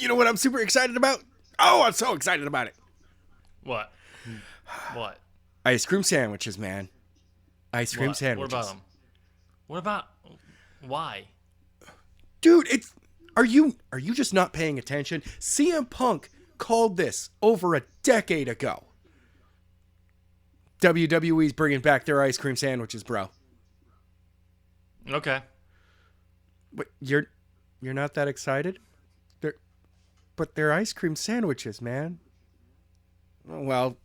You know what I'm super excited about? Oh, I'm so excited about it. What? What? Ice cream sandwiches, man. Ice cream What? sandwiches. What about them? What about... Why? Dude, are you just not paying attention? CM Punk called this over a decade ago. WWE's bringing back their ice cream sandwiches, bro. Okay. But you're not that excited? They're ice cream sandwiches, man. Oh, well,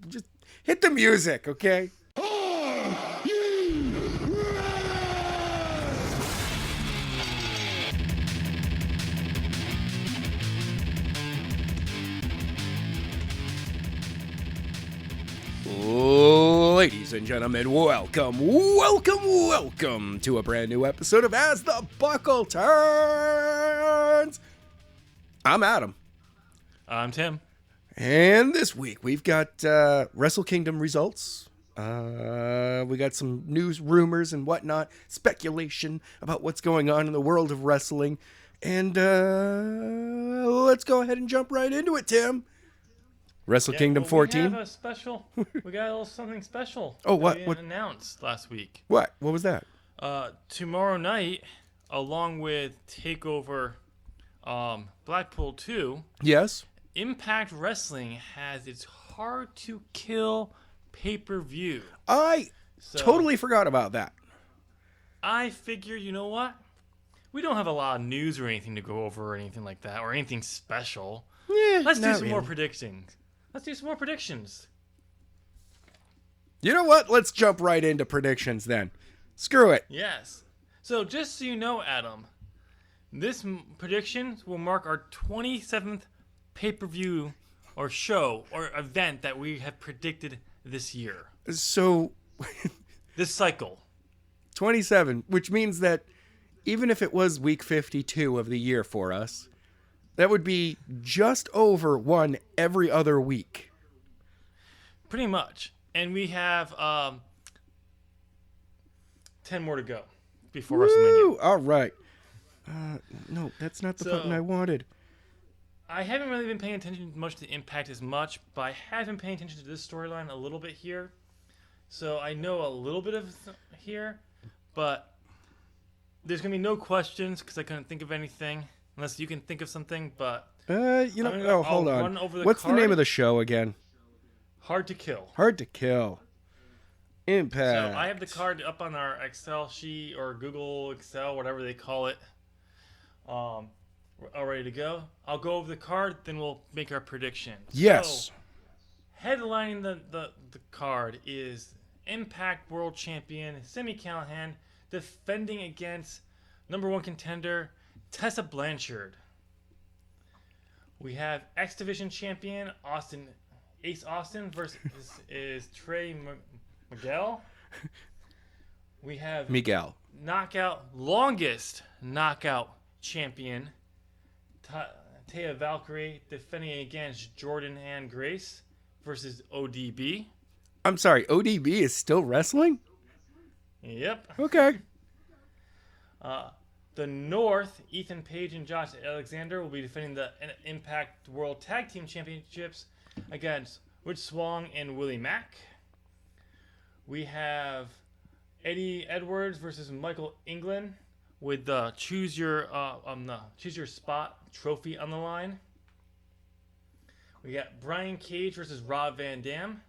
just hit the music, okay? Ladies and gentlemen, welcome to a brand new episode of As the Buckle Turns. I'm Adam. I'm Tim. And this week we've got Wrestle Kingdom results. We got some news, rumors, and whatnot, speculation about what's going on in the world of wrestling. And let's go ahead and jump right into it, Tim. Wrestle Kingdom 14. We have a special. We got a little something special. Oh, what? We What announced last week. What was that? Tomorrow night, along with Takeover, Blackpool 2. Yes. Impact Wrestling has its Hard to Kill pay-per-view. I totally forgot about that. I figure, you know what? We don't have a lot of news or anything to go over or anything like that, or anything special. Yeah, Let's do some more predictions. You know what? Let's jump right into predictions then. Screw it. Yes. So just so you know, Adam, this prediction will mark our 27th pay-per-view or show or event that we have predicted this year. So, This cycle. 27, which means that even if it was week 52 of the year for us, that would be just over one every other week. Pretty much. And we have 10 more to go before WrestleMania. All right. No, that's not the button I wanted. I haven't really been paying attention much to Impact as much, but I have been paying attention to this storyline a little bit here. So I know a little bit of here, but there's going to be no questions because I couldn't think of anything. Unless you can think of something, but... hold on. What's the name of the show again? Hard to Kill. Hard to Kill. Impact. So I have the card up on our Excel sheet or Google Excel, whatever they call it. All ready to go. I'll go over the card, then we'll make our prediction. Yes. So, headlining the card is Impact World Champion Sami Callihan defending against number one contender Tessa Blanchard. We have X Division Champion Ace Austin versus is Trey Miguel. We have Miguel. Longest knockout champion Taya Valkyrie defending against Jordan Ann Grace versus ODB. I'm sorry, ODB is still wrestling? Yep. Okay. The North, Ethan Page and Josh Alexander will be defending the Impact World Tag Team Championships against Rich Swan and Willie Mack. We have Eddie Edwards versus Michael England with the Choose Your Spot trophy on the line. We got Brian Cage versus Rob Van Dam,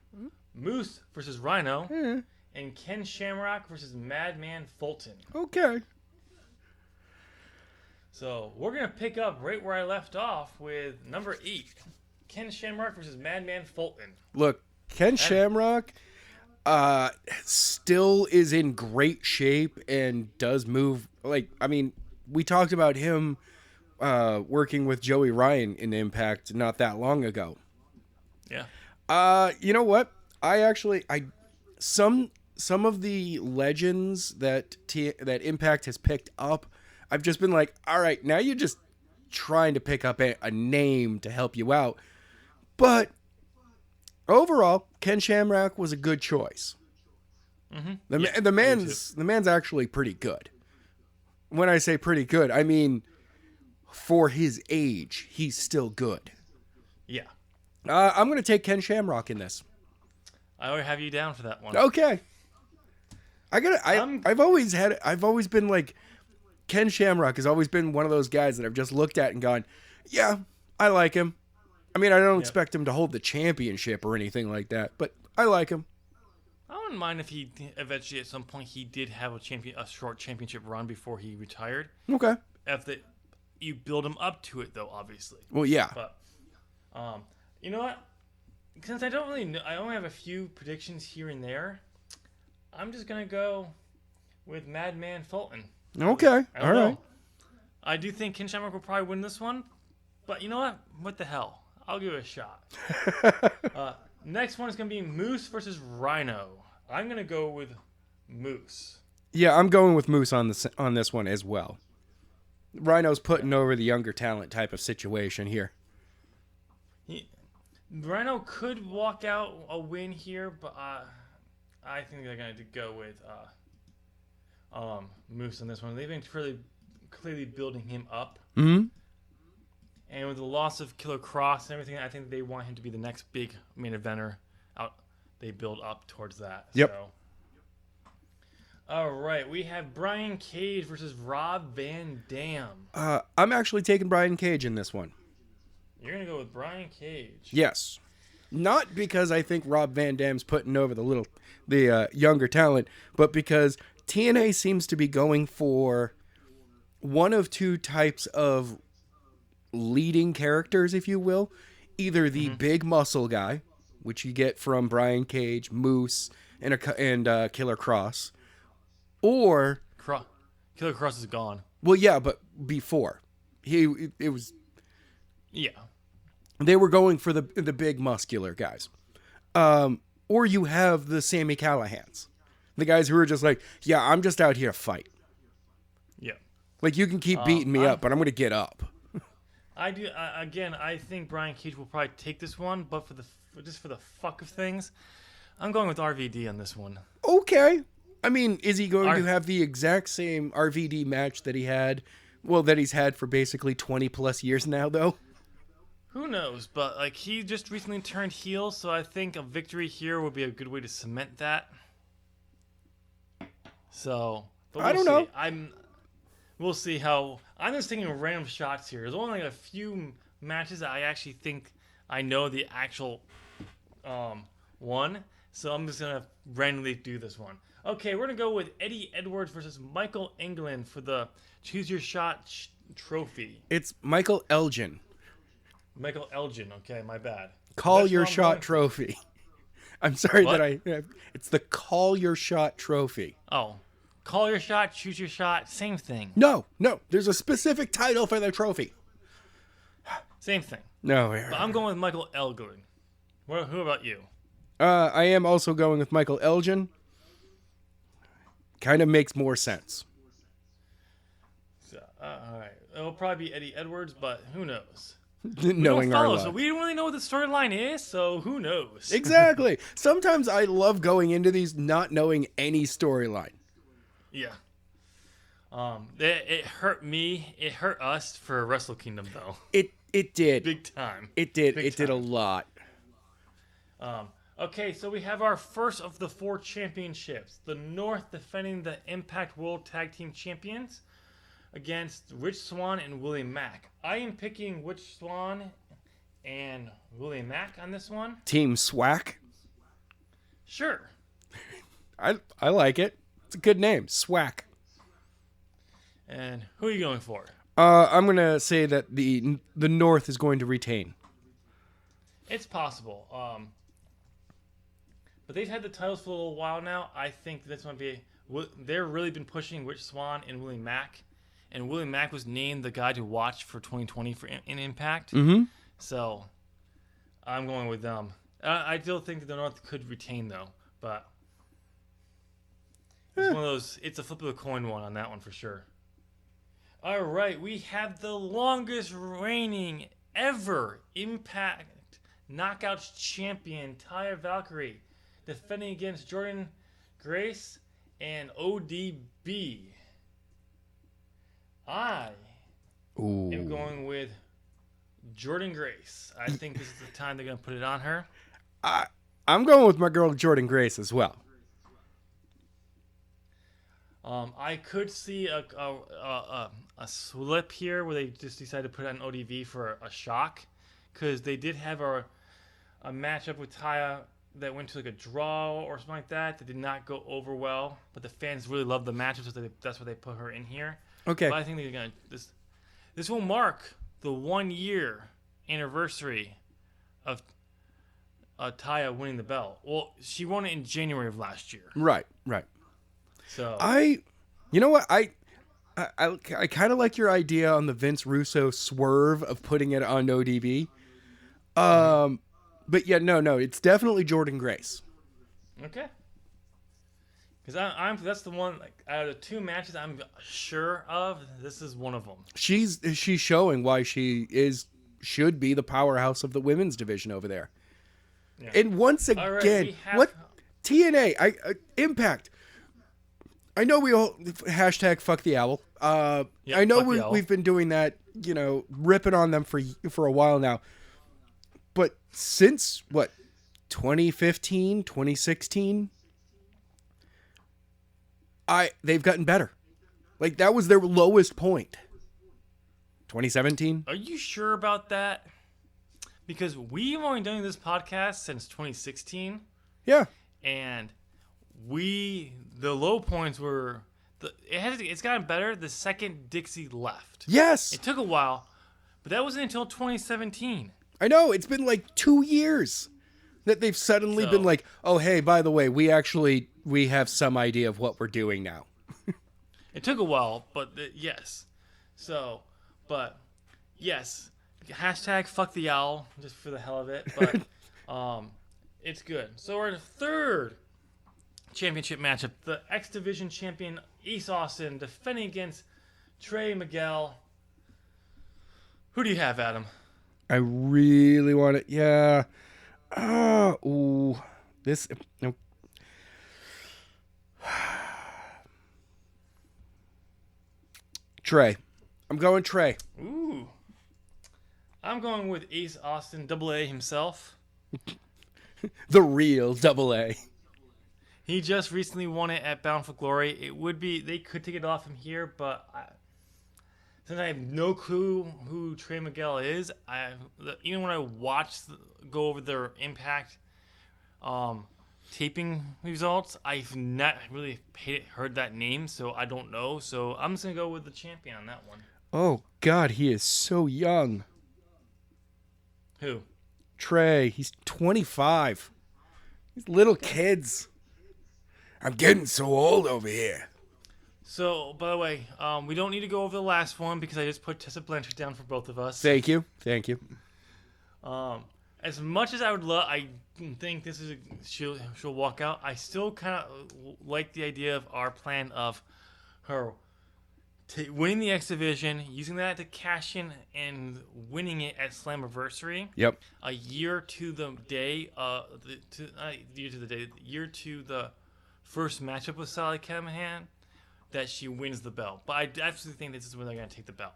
Moose versus Rhino, and Ken Shamrock versus Madman Fulton. Okay. So we're going to pick up right where I left off with number 8, Ken Shamrock versus Madman Fulton. Look, Ken Shamrock still is in great shape and does move. We talked about him working with Joey Ryan in Impact not that long ago. Yeah. You know what? Some of the legends that Impact has picked up, I've just been like, all right, now you're just trying to pick up a name to help you out. But overall, Ken Shamrock was a good choice. Mm-hmm. The man's actually pretty good. When I say pretty good, I mean for his age, he's still good. Yeah. I'm going to take Ken Shamrock in this. I already have you down for that one. Okay. I've always been like, Ken Shamrock has always been one of those guys that I've just looked at and gone, yeah, I like him. I mean, I don't expect him to hold the championship or anything like that, but I like him. I wouldn't mind if he eventually, at some point, he did have a short championship run before he retired. Okay. You build him up to it, though, obviously. Well, yeah. But, you know what? Since I don't really know, I only have a few predictions here and there. I'm just gonna go with Madman Fulton. Okay. All right. I do think Ken Shamrock will probably win this one, but you know what? What the hell? I'll give it a shot. Next one is gonna be Moose versus Rhino. I'm gonna go with Moose. Yeah, I'm going with Moose on this one as well. Rhino's putting over the younger talent type of situation here. Rhino could walk out a win here, but I think they're going to go with Moose on this one. They've been clearly building him up. Mm-hmm. And with the loss of Killer Cross and everything, I think they want him to be the next big main eventer. They build up towards that. Yep. So. All right, we have Brian Cage versus Rob Van Dam. I'm actually taking Brian Cage in this one. You're going to go with Brian Cage. Yes. Not because I think Rob Van Dam's putting over the younger talent, but because TNA seems to be going for one of two types of leading characters, if you will. Either the big muscle guy, which you get from Brian Cage, Moose, and Killer Cross, or Killer Cross is gone. Well, yeah, but before it was. Yeah. They were going for the big muscular guys. Or you have the Sammy Callahans. The guys who are just like, yeah, I'm just out here to fight. Yeah. Like, you can keep beating me up, but I'm going to get up. I do. Again, I think Brian Cage will probably take this one, but just for the fuck of things, I'm going with RVD on this one. Okay. I mean, is he going to have the exact same RVD match that he's had for basically 20 plus years now, though? Who knows? But like, he just recently turned heel, so I think a victory here would be a good way to cement that. So, but I don't know. We'll see how. I'm just taking random shots here. There's only like a few matches that I actually think I know the actual one, so I'm just gonna randomly do this one. Okay, we're gonna go with Eddie Edwards versus Michael England for the Choose Your Shot trophy. It's Michael Elgin. Michael Elgin. Okay, my bad. Call Your Shot trophy. I'm sorry What? It's the Call Your Shot trophy. Oh, Call Your Shot, Choose Your Shot, same thing. No. There's a specific title for the trophy. Same thing. No. But I'm going with Michael Elgin. Who about you? I am also going with Michael Elgin. Kind of makes more sense. So, all right. It'll probably be Eddie Edwards, but who knows? Knowing our luck. So we don't really know what the storyline is, so who knows? Exactly. Sometimes I love going into these not knowing any storyline. Yeah. It hurt me. It hurt us for Wrestle Kingdom, though. It did. Big time. It did. Big It did a lot. Okay, so we have our first of the 4 championships. The North defending the Impact World Tag Team Champions against Rich Swann and Willie Mack. I am picking Rich Swann and Willie Mack on this one. Team Swack. Sure. I like it. It's a good name, Swack. And who are you going for? I'm gonna say that the North is going to retain. It's possible. But they've had the titles for a little while now. I think this might be. They're really been pushing Rich Swann and Willie Mack, and Willie Mack was named the guy to watch for 2020 in Impact. Mm-hmm. So I'm going with them. I still think that the North could retain though, but it's one of those. It's a flip of the coin one on that one for sure. All right, we have the longest reigning ever Impact Knockouts champion, Taya Valkyrie, defending against Jordan Grace and ODB. I Ooh. I'm going with Jordan Grace. I think this is the time they're going to put it on her. I'm going with my girl Jordan Grace as well. I could see a slip here where they just decided to put on ODV for a shock, because they did have a matchup with Taya that went to like a draw or something like that did not go over well, but the fans really loved the matchup, so that's why they put her in here. Okay. But I think they're gonna this will mark the 1 year anniversary of Taya winning the belt. Well, she won it in January of last year. Right. So You know what? I kind of like your idea on the Vince Russo swerve of putting it on ODB. But yeah, no, it's definitely Jordan Grace. Okay. Because I'm that's the one, like, out of the two matches I'm sure of, this is one of them. She's showing why should be the powerhouse of the women's division over there. Yeah. And once again, what TNA Impact. I know we all hashtag fuck the owl. Yep, I know fuck the owl. we've been doing that, ripping on them for a while now. But since 2015, 2016, they've gotten better. Like, that was their lowest point. 2017. Are you sure about that? Because we've only done this podcast since 2016, Yeah. and the low points were it's gotten better the second Dixie left. Yes. It took a while, but that wasn't until 2017. I know. It's been like 2 years that they've suddenly been like, oh, hey, by the way, we have some idea of what we're doing now. It took a while, but yes. So, but yes, hashtag fuck the owl, just for the hell of it. But it's good. So our third championship matchup, the X Division champion East Austin defending against Trey Miguel. Who do you have, Adam? I really want it. Yeah. This. No. Trey. I'm going Trey. Ooh. I'm going with East Austin AA himself. The real AA. He just recently won it at Bound for Glory. They could take it off him here, but since I have no clue who Trey Miguel is, even when I go over their Impact taping results, I've not really heard that name, so I don't know. So I'm just going to go with the champion on that one. Oh, God, he is so young. Who? Trey. He's 25. He's little kids. I'm getting so old over here. So, by the way, we don't need to go over the last one because I just put Tessa Blanchard down for both of us. Thank you. As much as I would love, I think this is she'll walk out. I still kind of like the idea of our plan of her winning the X Division, using that to cash in, and winning it at Slammiversary. Yep. A year to the day, year to the first matchup with Sally Callahan, that she wins the belt. But I absolutely think this is when they're going to take the belt.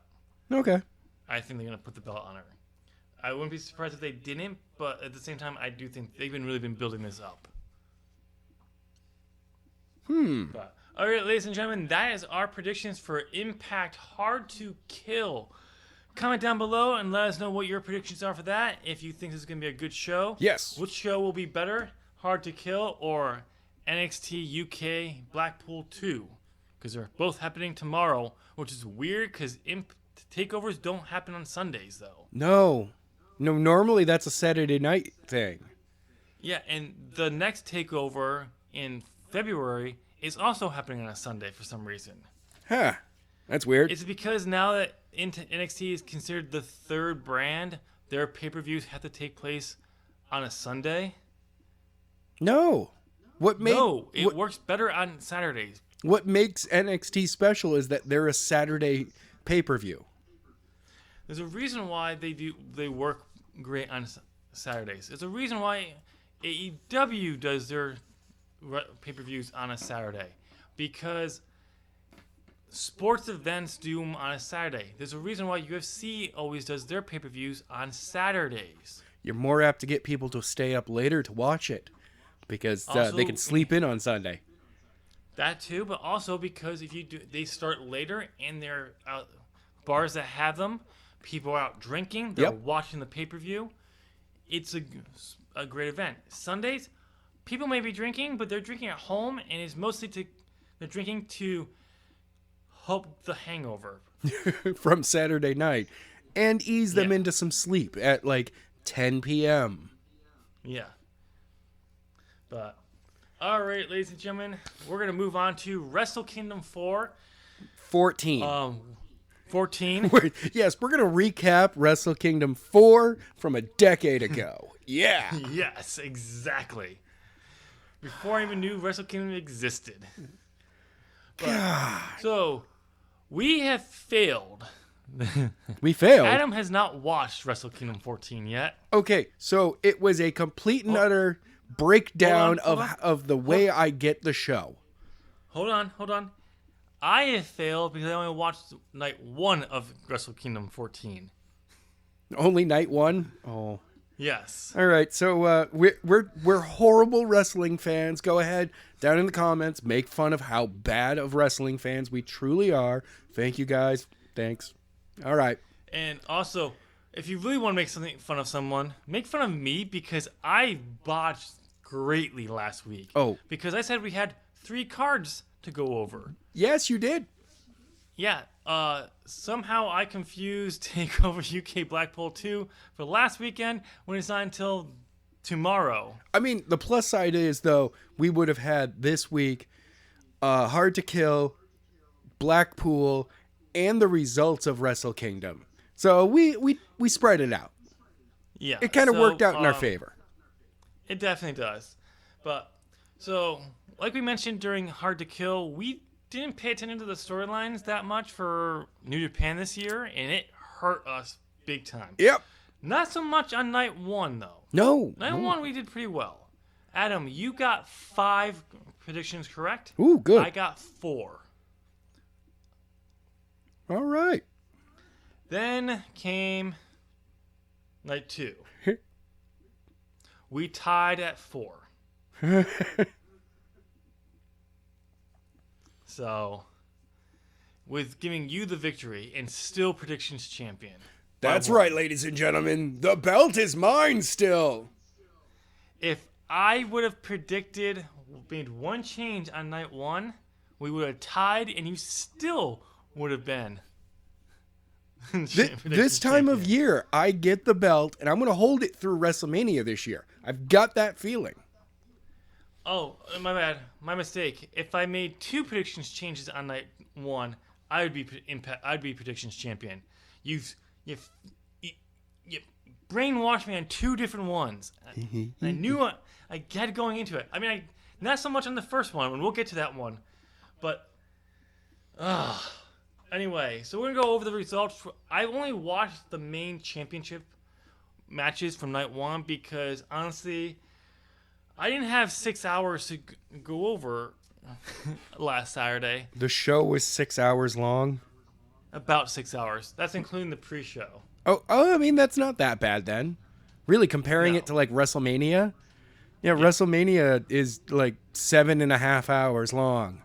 Okay. I think they're going to put the belt on her. I wouldn't be surprised if they didn't, but at the same time, I do think they've really been building this up. But, all right, ladies and gentlemen, that is our predictions for Impact Hard to Kill. Comment down below and let us know what your predictions are for that. If you think this is going to be a good show. Yes. Which show will be better, Hard to Kill or NXT UK Blackpool 2? Because they're both happening tomorrow, which is weird because takeovers don't happen on Sundays, though. No, normally that's a Saturday night thing. Yeah, and the next takeover in February is also happening on a Sunday for some reason. Huh. That's weird. It's because now that NXT is considered the third brand, their pay-per-views have to take place on a Sunday. No. It works better on Saturdays. What makes NXT special is that they're a Saturday pay-per-view. There's a reason why they work great on Saturdays. There's a reason why AEW does their pay-per-views on a Saturday, because sports events do them on a Saturday. There's a reason why UFC always does their pay-per-views on Saturdays. You're more apt to get people to stay up later to watch it because Also, they can sleep in on Sunday. That too, but also because if you do, they start later and they're out, bars that have them, people are out drinking, they're watching the pay-per-view. It's a great event. Sundays, people may be drinking, but they're drinking at home, and it's mostly they're drinking to help the hangover from Saturday night and ease them into some sleep at like 10 p.m. Yeah. But, all right, ladies and gentlemen, we're going to move on to Wrestle Kingdom 4. 14. 14. Yes, we're going to recap Wrestle Kingdom 4 from a decade ago. Yeah. Yes, exactly. Before I even knew Wrestle Kingdom existed. God. So, we have failed. We failed. Adam has not watched Wrestle Kingdom 14 yet. Okay, so it was a complete and utter breakdown of the way I get the show. Hold on. I have failed because I only watched night 1 of Wrestle Kingdom 14. Only night 1? Oh. Yes. All right, so we're horrible wrestling fans. Go ahead, down in the comments, make fun of how bad of wrestling fans we truly are. Thank you guys. Thanks. All right. And also, if you really want to make fun of someone, make fun of me because I botched greatly last week. Oh. Because I said we had 3 cards to go over. Yes, you did. Yeah. Somehow I confused TakeOver UK Blackpool 2 for last weekend when it's not until tomorrow. I mean, the plus side is, though, we would have had this week Hard to Kill, Blackpool, and the results of Wrestle Kingdom. So we spread it out. Yeah. It kind of worked out in our favor. It definitely does. But, so, like we mentioned during Hard to Kill, we didn't pay attention to the storylines that much for New Japan this year, and it hurt us big time. Yep. Not so much on night 1, though. No. Night 1, we did pretty well. Adam, you got 5 predictions correct. Ooh, good. I got 4. All right. Then came night 2. We tied at 4. So, with giving you the victory and still predictions champion. That's right, ladies and gentlemen. The belt is mine still. If I would have made one change on night 1, we would have tied and you still would have been. This time of year, I get the belt and I'm going to hold it through WrestleMania this year. I've got that feeling. Oh, my bad. My mistake. If I made 2 predictions changes on night 1, I'd be predictions champion. You brainwashed me on 2 different ones. I knew I had going into it. I mean, not so much on the first one, and we'll get to that one. But, anyway, so we're going to go over the results. I only watched the main championship matches from night 1 because, honestly, I didn't have 6 hours to go over last Saturday. The show was 6 hours long. About 6 hours. That's including the pre-show. Oh, I mean, that's not that bad then. Really, comparing it to like WrestleMania. Yeah, WrestleMania is like 7.5 hours long.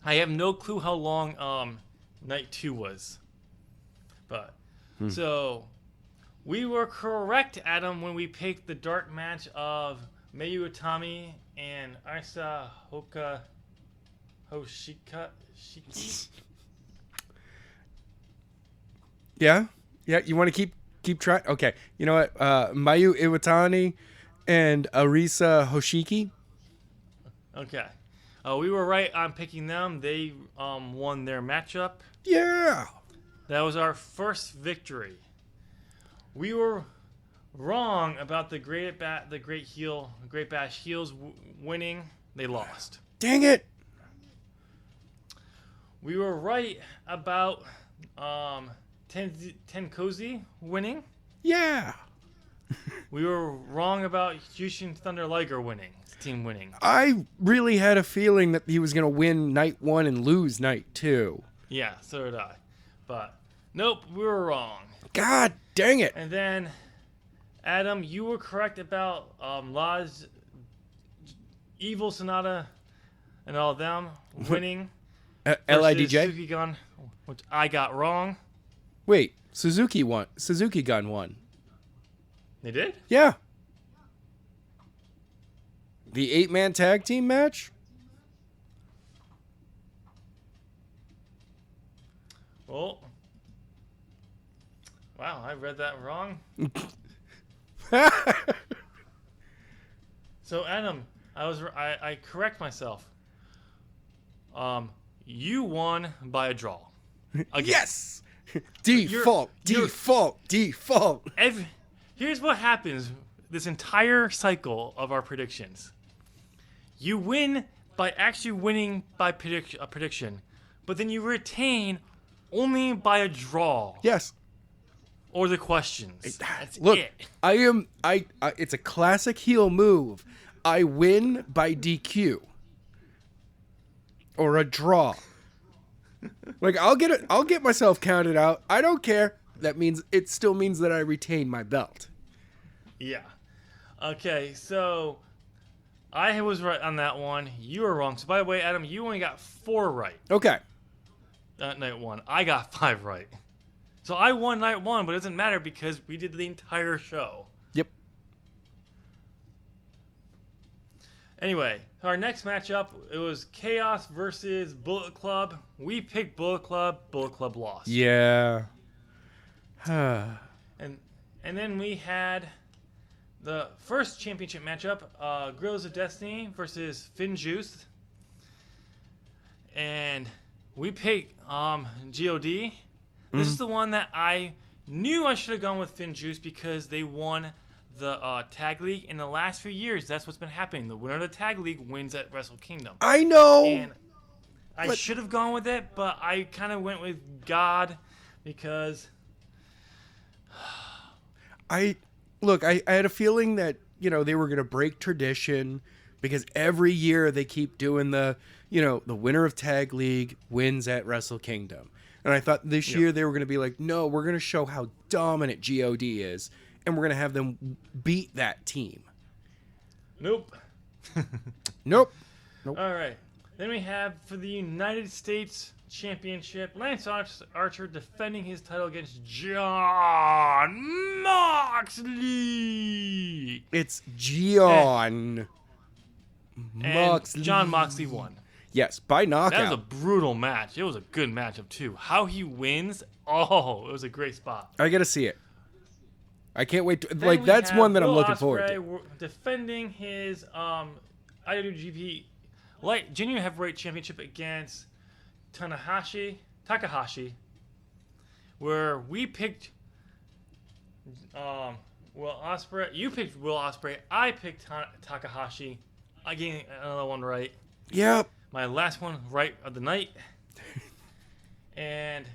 I have no clue how long night 2 was. But, so, we were correct, Adam, when we picked the dark match of Mayu Utami and Arisa Hoshiki. Yeah? Yeah, you want to keep trying? Okay, you know what? Mayu Iwatani and Arisa Hoshiki. Okay. We were right on picking them. They won their matchup. Yeah! That was our first victory. We were wrong about the Great Bash Heels winning. They lost. Dang it! We were right about Tenkozy winning. Yeah! We were wrong about Jushin Thunder Liger winning. Team winning. I really had a feeling that he was going to win night 1 and lose night 2. Yeah, so did I. But nope, we were wrong. God dang it. And then, Adam, you were correct about Laz, Evil Sonata, and all of them winning. LIDJ? Suzuki Gun, which I got wrong. Wait, Suzuki won. Suzuki Gun won. They did? Yeah. The 8-man tag team match? Well, wow, I read that wrong. So, Adam, I correct myself. You won by a draw. Again. Yes! Default. Here's what happens this entire cycle of our predictions. You win by actually winning by a prediction, but then you retain only by a draw. Yes. Or the questions. That's Look, it. It's a classic heel move. I win by DQ. Or a draw. Like, I'll get myself counted out. I don't care. It still means that I retain my belt. Yeah. Okay, so I was right on that one. You were wrong. So, by the way, Adam, you only got 4 right. Okay. Night 1. I got 5 right. So I won night 1, but it doesn't matter because we did the entire show. Yep. Anyway, our next matchup, it was Chaos versus Bullet Club. We picked Bullet Club. Bullet Club lost. Yeah. And then we had the first championship matchup, Guerrillas of Destiny versus Finn Juice. And we picked GOD. This is the one that I knew I should have gone with Finn Juice because they won the tag league in the last few years. That's what's been happening. The winner of the tag league wins at Wrestle Kingdom. I know. And I should have gone with it, but I kind of went with God because I had a feeling that, they were going to break tradition because every year they keep doing the winner of tag league wins at Wrestle Kingdom. And I thought this year they were going to be like, no, we're going to show how dominant GOD is, and we're going to have them beat that team. Nope. Nope. All right. Then we have for the United States Championship, Lance Archer defending his title against John Moxley. It's John Moxley. And John Moxley won. Yes, by knockout. That was a brutal match. It was a good matchup, too. How he wins, it was a great spot. I got to see it. I can't wait. That's one that I'm looking forward to. Defending his IWGP Junior Heavyweight Championship against Takahashi, where we picked Will Ospreay. You picked Will Ospreay. I picked Takahashi. I gained another one right. Yep. My last one right of the night. And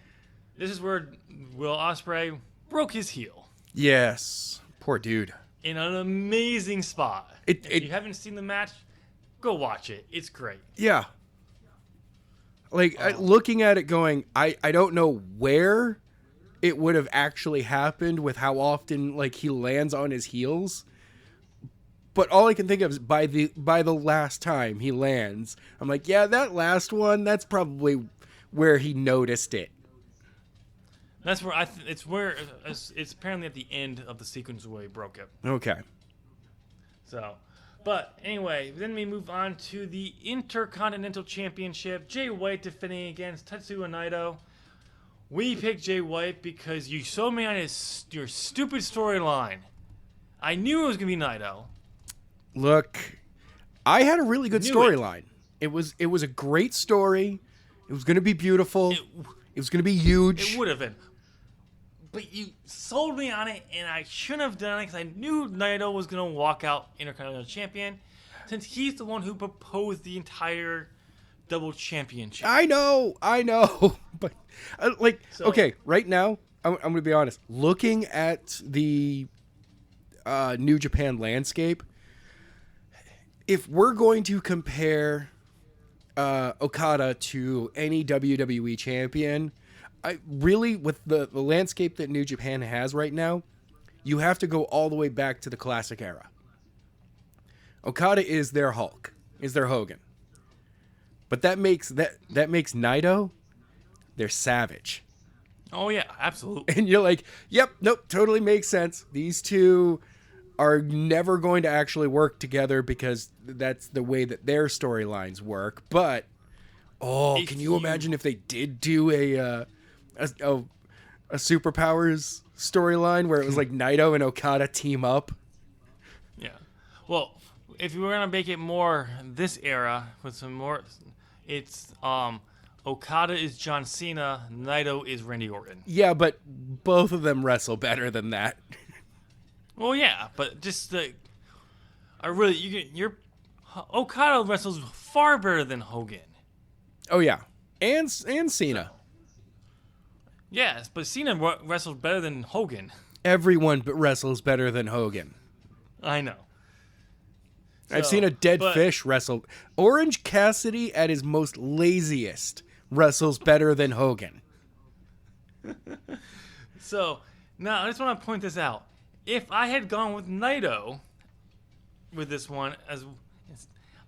this is where Will Ospreay broke his heel. Yes. Poor dude. In an amazing spot. If you haven't seen the match, go watch it. It's great. Yeah. Looking at it going, I don't know where it would have actually happened with how often he lands on his heels. But all I can think of is by the last time he lands, I'm like, yeah, that last one, that's probably where he noticed it. That's where it's apparently at the end of the sequence where he broke it. Okay. So, but anyway, then we move on to the Intercontinental Championship. Jay White defending against Tetsuya Naito. We picked Jay White because you sold me on your stupid storyline. I knew it was gonna be Naito. Look, I had a really good storyline. It was a great story. It was going to be beautiful. It was going to be huge. It would have been. But you sold me on it, and I shouldn't have done it because I knew Naito was going to walk out Intercontinental Champion since he's the one who proposed the entire double championship. I know. But, okay, right now, I'm going to be honest. Looking at the New Japan landscape, if we're going to compare Okada to any WWE champion, I really, with the landscape that New Japan has right now, you have to go all the way back to the classic era. Okada is their Hulk, is their Hogan. But that makes Naito their Savage. Oh yeah, absolutely. And you're like, yep, nope, totally makes sense. These two are never going to actually work together because that's the way that their storylines work. But can you imagine if they did do a superpowers storyline where it was like Naito and Okada team up? Yeah. Well, if you were gonna make it more this era with some more, it's Okada is John Cena, Naito is Randy Orton. Yeah, but both of them wrestle better than that. Well, yeah, but just Okada wrestles far better than Hogan. Oh yeah, and Cena. Yes, but Cena wrestled better than Hogan. Everyone but wrestles better than Hogan. I know. I've seen a dead fish wrestle. Orange Cassidy at his most laziest wrestles better than Hogan. So now I just want to point this out. If I had gone with Naito with this one,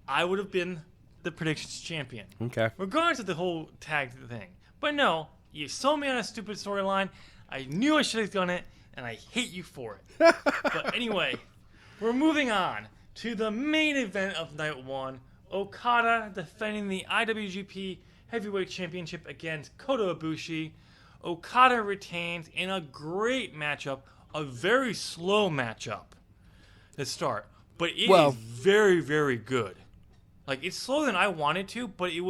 I would have been the predictions champion. Okay. Regardless of the whole tag thing. But no, you sold me on a stupid storyline. I knew I should have done it, and I hate you for it. But anyway, we're moving on to the main event of night one. Okada defending the IWGP Heavyweight Championship against Kota Ibushi. Okada retains in a great matchup. A very slow matchup to start, but it is very, very good. Like, it's slower than I wanted to, but it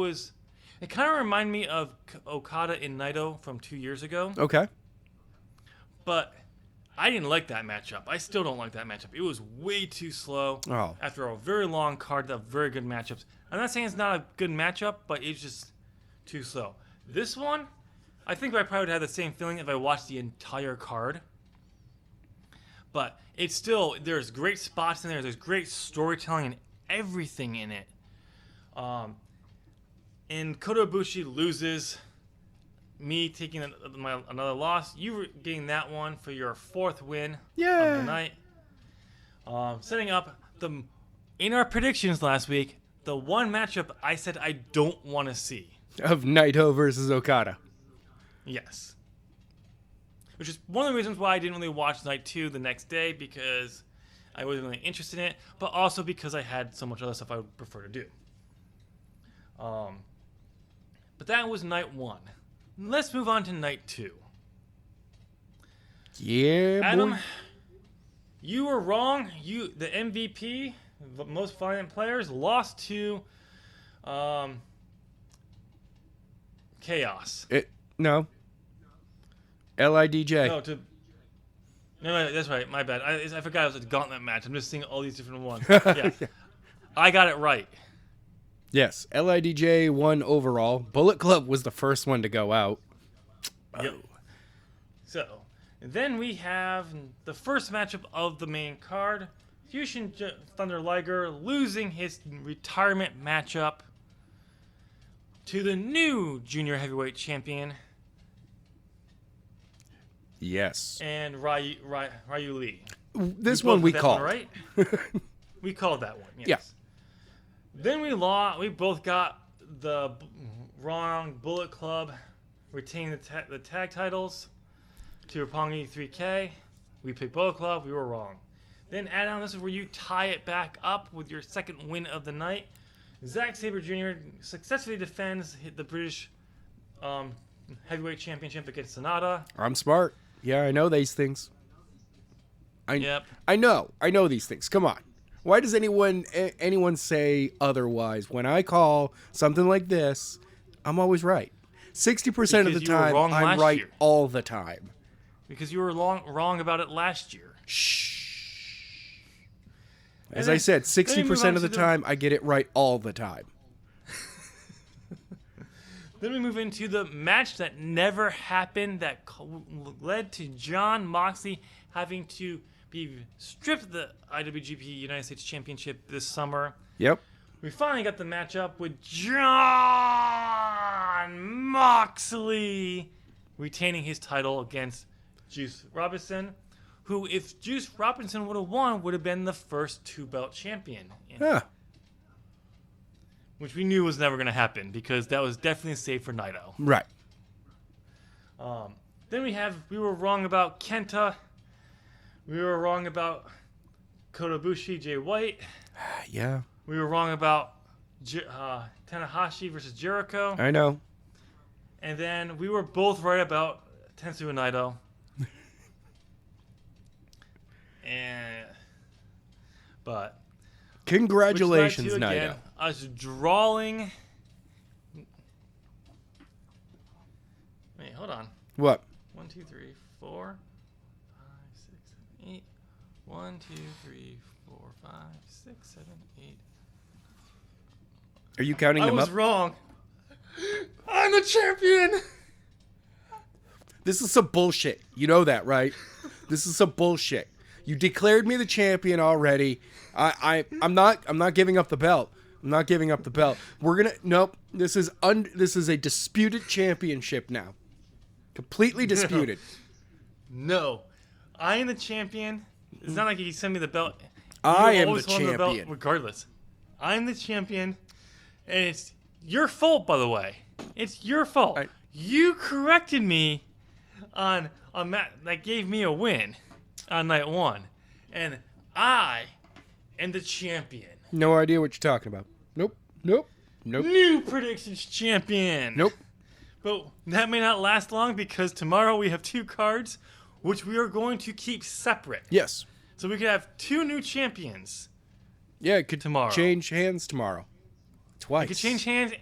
kind of reminded me of Okada and Naito from 2 years ago. Okay. But I didn't like that matchup. I still don't like that matchup. It was way too slow after a very long card of very good matchups. I'm not saying it's not a good matchup, but it's just too slow. This one, I think I probably would have the same feeling if I watched the entire card. But it's still, there's great spots in there. There's great storytelling and everything in it. And Kota Ibushi loses. Me taking another loss. You getting that one for your fourth win of the night. Setting up in our predictions last week, the one matchup I said I don't want to see. Of Naito versus Okada. Yes. Which is one of the reasons why I didn't really watch Night 2 the next day, because I wasn't really interested in it, but also because I had so much other stuff I would prefer to do. But that was Night 1. Let's move on to Night 2. Yeah, Adam, boy. You were wrong. The MVP, the most violent players, lost to Chaos. No. LIDJ. No, that's right. My bad. I forgot it was a gauntlet match. I'm just seeing all these different ones. Yeah. I got it right. Yes, LIDJ won overall. Bullet Club was the first one to go out. Yep. So, then we have the first matchup of the main card. Fusion Thunder Liger losing his retirement matchup to the new junior heavyweight champion. Yes. And Ryu Lee. This one we called. Right? We called that one, yes. Yeah. Then we both got the wrong. Bullet Club retaining the tag titles to Roppongi 3K. We picked Bullet Club. We were wrong. Then, Adam, this is where you tie it back up with your second win of the night. Zack Sabre Jr. successfully defends the British Heavyweight Championship against Sonata. I'm smart. Yeah, I know these things. Yep. I know these things. Come on. Why does anyone say otherwise? When I call something like this, I'm always right. 60% of the time, I'm right all the time. Because you were wrong about it last year. Shh. As I said, 60% of the time, I get it right all the time. Then we move into the match that never happened, that led to Jon Moxley having to be stripped of the IWGP United States Championship this summer. Yep. We finally got the matchup with John Moxley retaining his title against Juice Robinson, who, if Juice Robinson would have won, would have been the first 2-belt champion. Yeah. Which we knew was never going to happen because that was definitely safe for Naito. Right. Then we were wrong about Kenta. We were wrong about Kotobushi, Jay White. Yeah. We were wrong about Tanahashi versus Jericho. I know. And then we were both right about Tetsuya Naito. But congratulations, which led to, Naito. again, us drawing. Wait, hold on. What? 1, 2, 3, 4, 5, 6, 7, 8. 1, 2, 3, 4, 5, 6, 7, 8. Are you counting them I was up? wrong. I'm the champion. This is some bullshit. You know that, right? This is some bullshit. You declared me the champion already. I'm not giving up the belt. I'm not giving up the belt. Nope. This is a disputed championship now. Completely disputed. No. I am the champion. It's not like you send me the belt. I You am the always won champion. belt regardless. I'm the champion. And it's your fault, by the way. It's your fault. You corrected me on a match that gave me a win on night 1. And I am the champion. No idea what you're talking about. Nope. New predictions champion. Nope. But that may not last long because tomorrow we have 2 cards, which we are going to keep separate. Yes. So we could have 2 new champions. Yeah, it could Tomorrow. change hands tomorrow. Twice. It could change hands.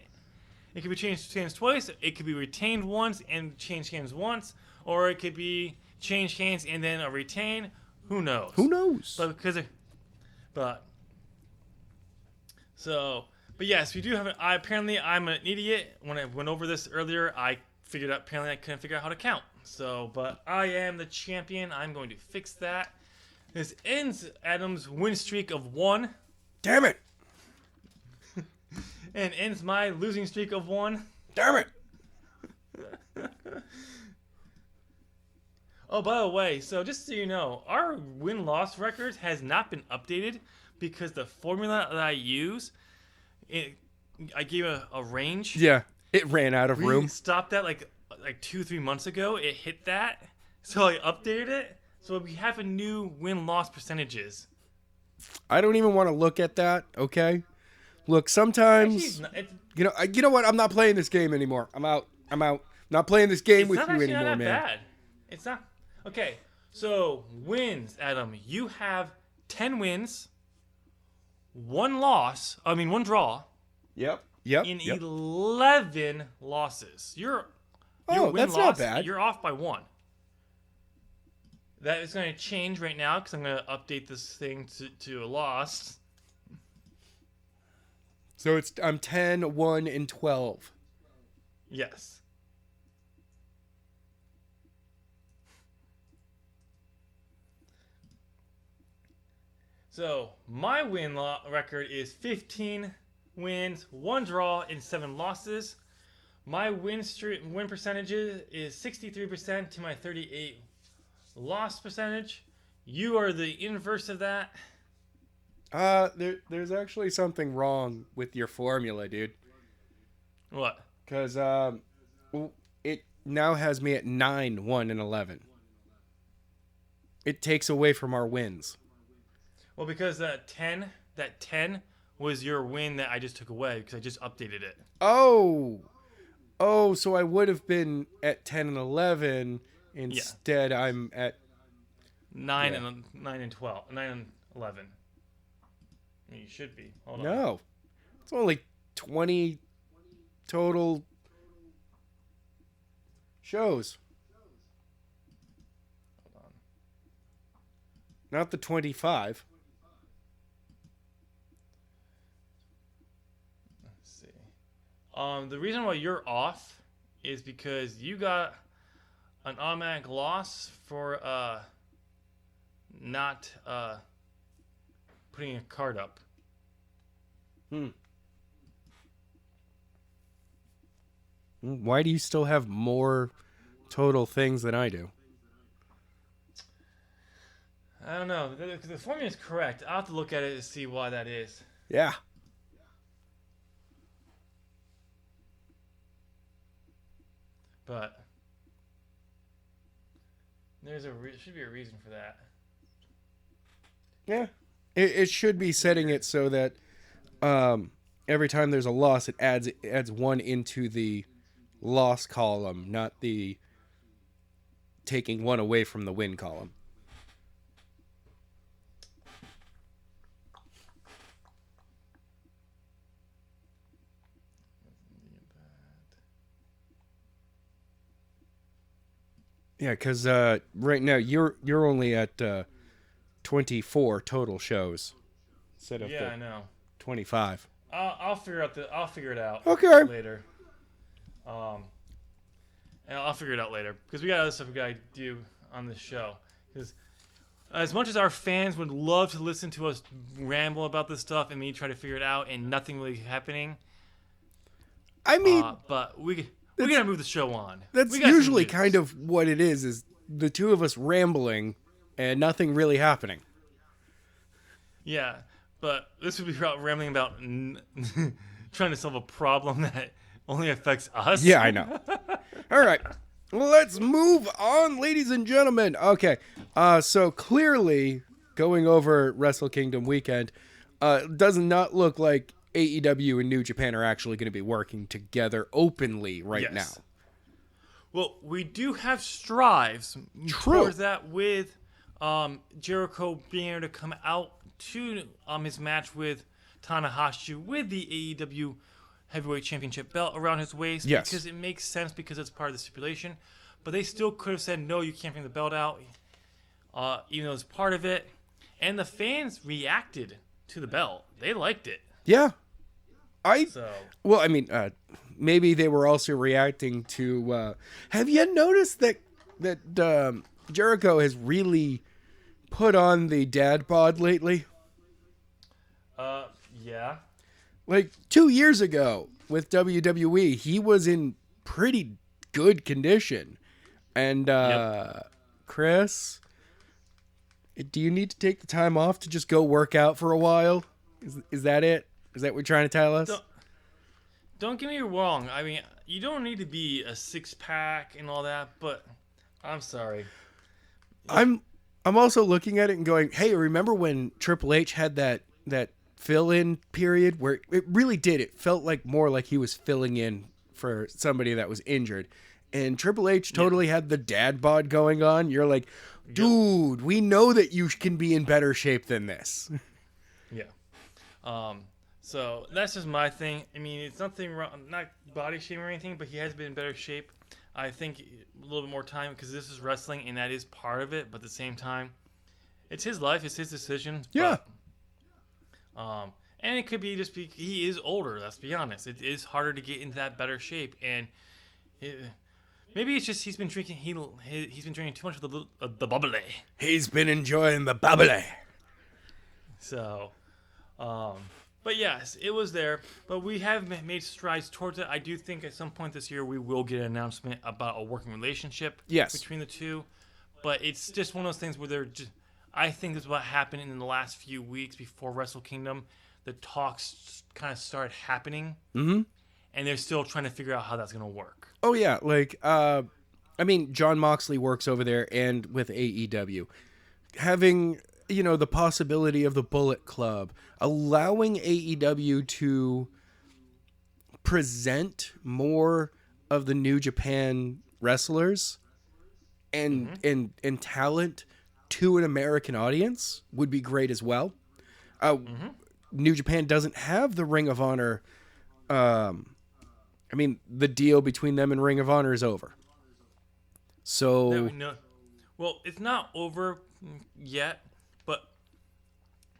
It could be changed hands twice. It could be retained once and change hands once, or it could be changed hands and then a retain. Who knows? Who knows? But yes, we do have. Apparently, I'm an idiot. When I went over this earlier, I figured out. Apparently, I couldn't figure out how to count. But I am the champion. I'm going to fix that. This ends Adam's win streak of 1. Damn it! And ends my losing streak of 1. Damn it! Oh, by the way, so just so you know, our win-loss record has not been updated because the formula that I use, I gave a range. Yeah, it ran out of We room. stopped that like 2-3 months ago. It hit that, so I updated it. So we have a new win-loss percentages. I don't even want to look at that. Okay. Look, sometimes you know what? I'm not playing this game anymore. I'm out. Not playing this game with you anymore, not man. Bad. It's not. Okay, so wins, Adam. You have 10 wins, 1 draw. Yep. In 11 losses. Your that's not bad. You're off by 1. That is going to change right now because I'm going to update this thing to a loss. So I'm 10, 1, and 12. Yes. So my win record is 15 wins, 1 draw, and 7 losses. My win percentage is 63% to my 38 loss percentage. You are the inverse of that. There's actually something wrong with your formula, dude. What? Because it now has me at 9, 1, and 11. It takes away from our wins. Well, because that 10 was your win that I just took away because I just updated it. Oh, so I would have been at 10 and 11. Instead, I'm at 9 and 12, 9 and 11. I mean, you should be. Hold on. No, it's only 20 total shows. Hold on. Not the 25. Let's see. The reason why you're off is because you got an automatic loss for not putting a card up. Why do you still have more total things than I do? I don't know. The formula is correct. I'll have to look at it to see why that is. Yeah. But should be a reason for that. Yeah. It should be setting it so that every time there's a loss, it adds one into the loss column, not the taking one away from the win column. Yeah, because right now you're only at 24 total shows instead of I know. 25. I'll figure it out. Okay. Later. And I'll figure it out later because we got other stuff we gotta do on this show. Because as much as our fans would love to listen to us ramble about this stuff and me try to figure it out and nothing really happening, I mean, but we gotta move the show on. That's usually kind of what it is the two of us rambling and nothing really happening. Yeah, but this would be about rambling about trying to solve a problem that only affects us. Yeah, I know. All right. Let's move on, ladies and gentlemen. Okay. So clearly, going over Wrestle Kingdom weekend, does not look like AEW and New Japan are actually going to be working together openly now. Well, we do have strives towards that with Jericho being able to come out to his match with Tanahashi with the AEW Heavyweight Championship belt around his waist. Yes. Because it makes sense because it's part of the stipulation. But they still could have said, no, you can't bring the belt out, even though it's part of it. And the fans reacted to the belt. They liked it. Yeah. Well, I mean, maybe they were also reacting to, have you noticed that Jericho has really put on the dad bod lately? Yeah. Like 2 years ago with WWE, he was in pretty good condition. And Chris, do you need to take the time off to just go work out for a while? Is that it? Is that what you're trying to tell us? Don't get me wrong. I mean, you don't need to be a six-pack and all that, but I'm sorry. I'm also looking at it and going, hey, remember when Triple H had that fill-in period where it really did. It felt like more like he was filling in for somebody that was injured. And Triple H totally had the dad bod going on. You're like, dude, we know that you can be in better shape than this. Yeah. So that's just my thing. I mean, it's nothing wrong, not body shaming or anything, but he has been in better shape. I think a little bit more time because this is wrestling and that is part of it. But at the same time, it's his life. It's his decision. Yeah. But, and it could be just he is older. Let's be honest. It is harder to get into that better shape, and maybe it's just he's been drinking. He's been drinking too much of the bubbly. He's been enjoying the bubbly. So, but yes, it was there. But we have made strides towards it. I do think at some point this year we will get an announcement about a working relationship between the two. But it's just one of those things where they're just. I think this is what happened in the last few weeks before Wrestle Kingdom. The talks kind of started happening, and they're still trying to figure out how that's going to work. Oh yeah, like I mean, Jon Moxley works over there and with AEW, having the possibility of the Bullet Club, allowing AEW to present more of the New Japan wrestlers and talent to an American audience would be great as well. New Japan doesn't have the Ring of Honor. I mean, the deal between them and Ring of Honor is over. So, well, it's not over yet, but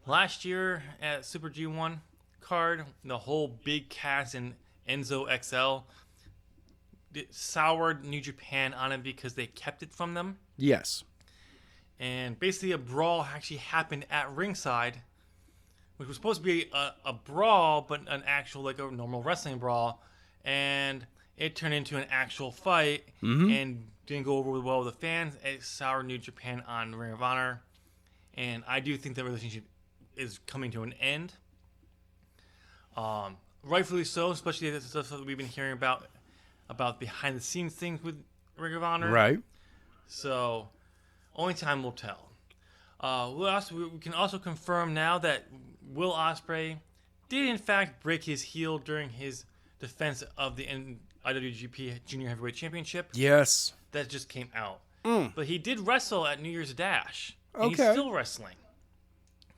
last year at Super G1 card, the whole big cast and Enzo XL soured New Japan on it because they kept it from them. Yes. And basically, a brawl actually happened at ringside, which was supposed to be a brawl, but an actual, like a normal wrestling brawl. And it turned into an actual fight and didn't go over well with the fans. It soured New Japan on Ring of Honor. And I do think that relationship is coming to an end. Rightfully so, especially the stuff that we've been hearing about behind the scenes things with Ring of Honor. Right. So, only time will tell. We can also confirm now that Will Ospreay did in fact break his heel during his defense of the IWGP Junior Heavyweight Championship. Yes. That just came out. But he did wrestle at New Year's Dash. And Okay. he's still wrestling.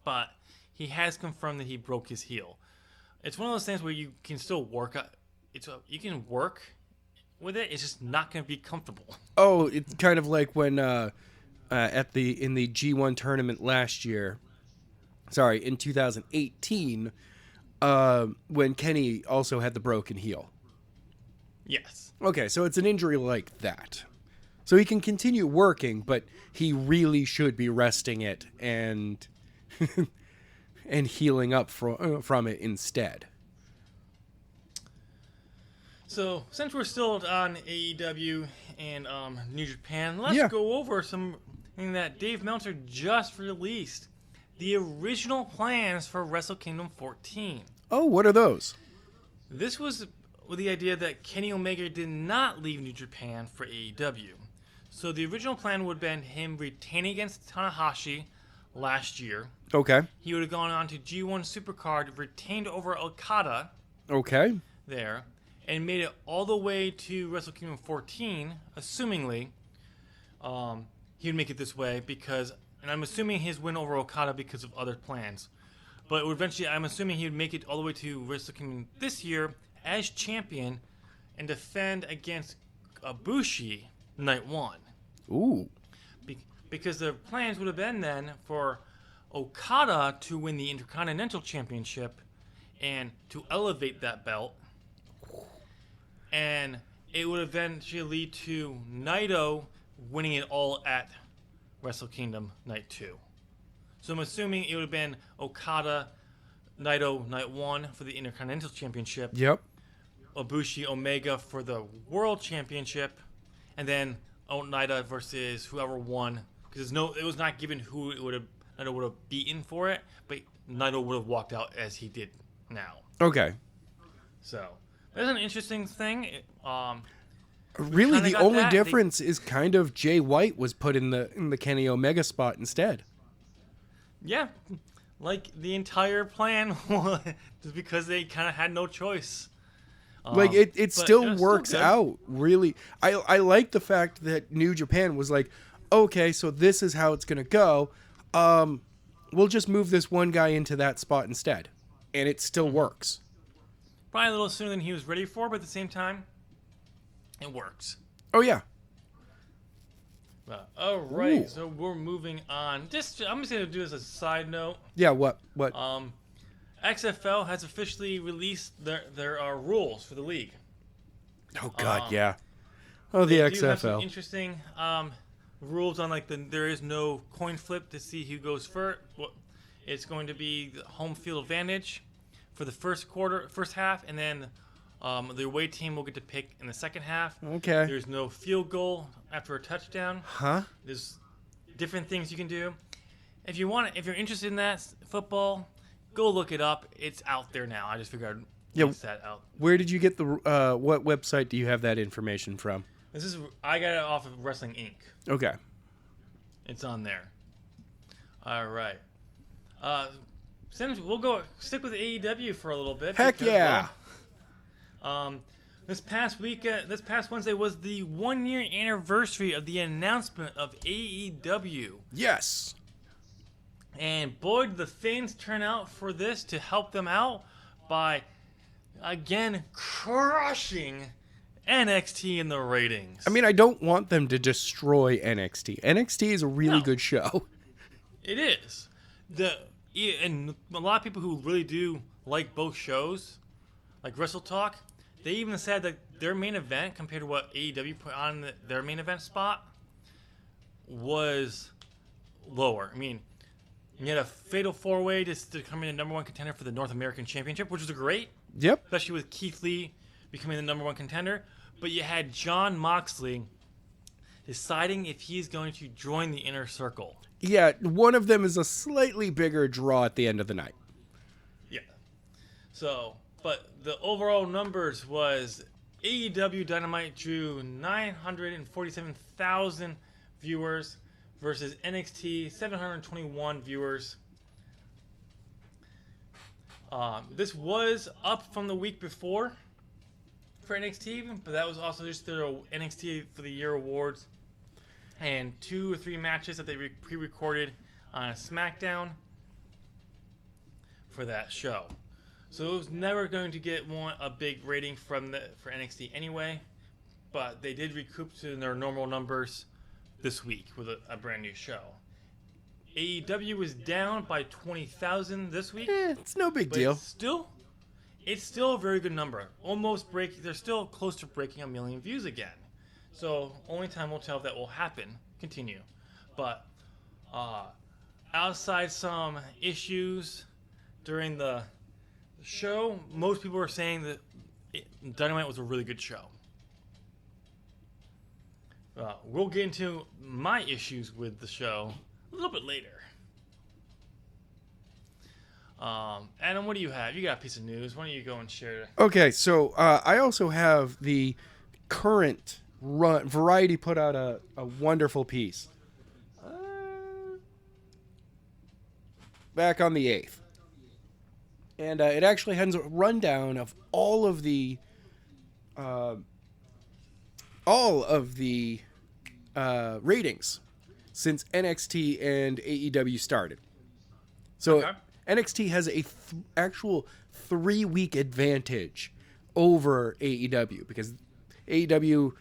But he has confirmed that he broke his heel. It's one of those things where you can still work. You can work with it. It's just not going to be comfortable. Oh, it's kind of like when in the G1 tournament last year. Sorry, in 2018, when Kenny also had the broken heel. Yes. Okay, so it's an injury like that. So he can continue working, but he really should be resting it and and healing up from it instead. So, since we're still on AEW and New Japan, let's go over something that Dave Meltzer just released. The original plans for Wrestle Kingdom 14. Oh, what are those? This was with the idea that Kenny Omega did not leave New Japan for AEW. So the original plan would have been him retaining against Tanahashi last year. Okay. He would have gone on to G1 Supercard, retained over Okada Okay. there, and made it all the way to Wrestle Kingdom 14, assumingly. He would make it this way because, and I'm assuming his win over Okada because of other plans. But eventually, I'm assuming he would make it all the way to Wrestle Kingdom this year as champion and defend against Ibushi night one. Ooh. Because the plans would have been then for Okada to win the Intercontinental Championship and to elevate that belt. And it would eventually lead to Naito winning it all at Wrestle Kingdom Night 2. So I'm assuming it would have been Okada, Naito Night 1 for the Intercontinental Championship. Yep. Ibushi Omega for the World Championship. And then Naito versus whoever won. Because it was not given who Naito would have beaten for it. But Naito would have walked out as he did now. Okay. So that's an interesting thing. Really, the only difference is kind of Jay White was put in the Kenny Omega spot instead. Yeah, like the entire plan was because they kind of had no choice. Like it still works out. Really, I like the fact that New Japan was like, okay, so this is how it's gonna go. We'll just move this one guy into that spot instead, and it still works. Probably a little sooner than he was ready for, but at the same time, it works. Oh yeah. All right, Ooh. so we're moving on. I'm just gonna do this as a side note. Yeah. What? XFL has officially released their rules for the league. Oh God, yeah. Oh, the They do have some XFL. interesting rules on there is no coin flip to see who goes first. It's going to be the home field advantage for the first half, and then the away team will get to pick in the second half. Okay. There's no field goal after a touchdown. Huh? There's different things you can do. If you're interested in that football, go look it up. It's out there now. I just figured I'd place that out. Where did you get the? What website do you have that information from? I got it off of Wrestling Inc. Okay. It's on there. All right. Since we'll stick with AEW for a little bit. Heck yeah. This past Wednesday was the 1-year anniversary of the announcement of AEW. Yes. And boy, did the fans turn out for this to help them out by, again, crushing NXT in the ratings. I mean, I don't want them to destroy NXT. NXT is a really good show. It is. And a lot of people who really do like both shows, like Wrestle Talk, they even said that their main event, compared to what AEW put on their main event spot, was lower. I mean, you had a fatal 4-way to come in the number 1 contender for the North American Championship, which was great, Yep. especially with Keith Lee becoming the number 1 contender. But you had Jon Moxley deciding if he's going to join the Inner Circle. Yeah, one of them is a slightly bigger draw at the end of the night. Yeah. So, but the overall numbers was AEW Dynamite drew 947,000 viewers versus NXT 721 viewers. This was up from the week before for NXT, but that was also just their NXT for the Year awards and 2 or 3 matches that they pre-recorded on a SmackDown for that show. So it was never going to get a big rating for NXT anyway, but they did recoup to their normal numbers this week with a brand new show. AEW was down by 20,000 this week. It's no big but deal. It's still a very good number. They're still close to breaking 1 million views again. So only time will tell if that will happen. Continue. But outside some issues during the show, most people were saying that Dynamite was a really good show. We'll get into my issues with the show a little bit later. Adam, what do you have? You got a piece of news. Why don't you go and share it? Okay, so I also have the current run. Variety put out a wonderful piece back on the 8th. And it actually has a rundown of all of the ratings since NXT and AEW started. So Okay. NXT has a actual 3-week advantage over AEW because AEW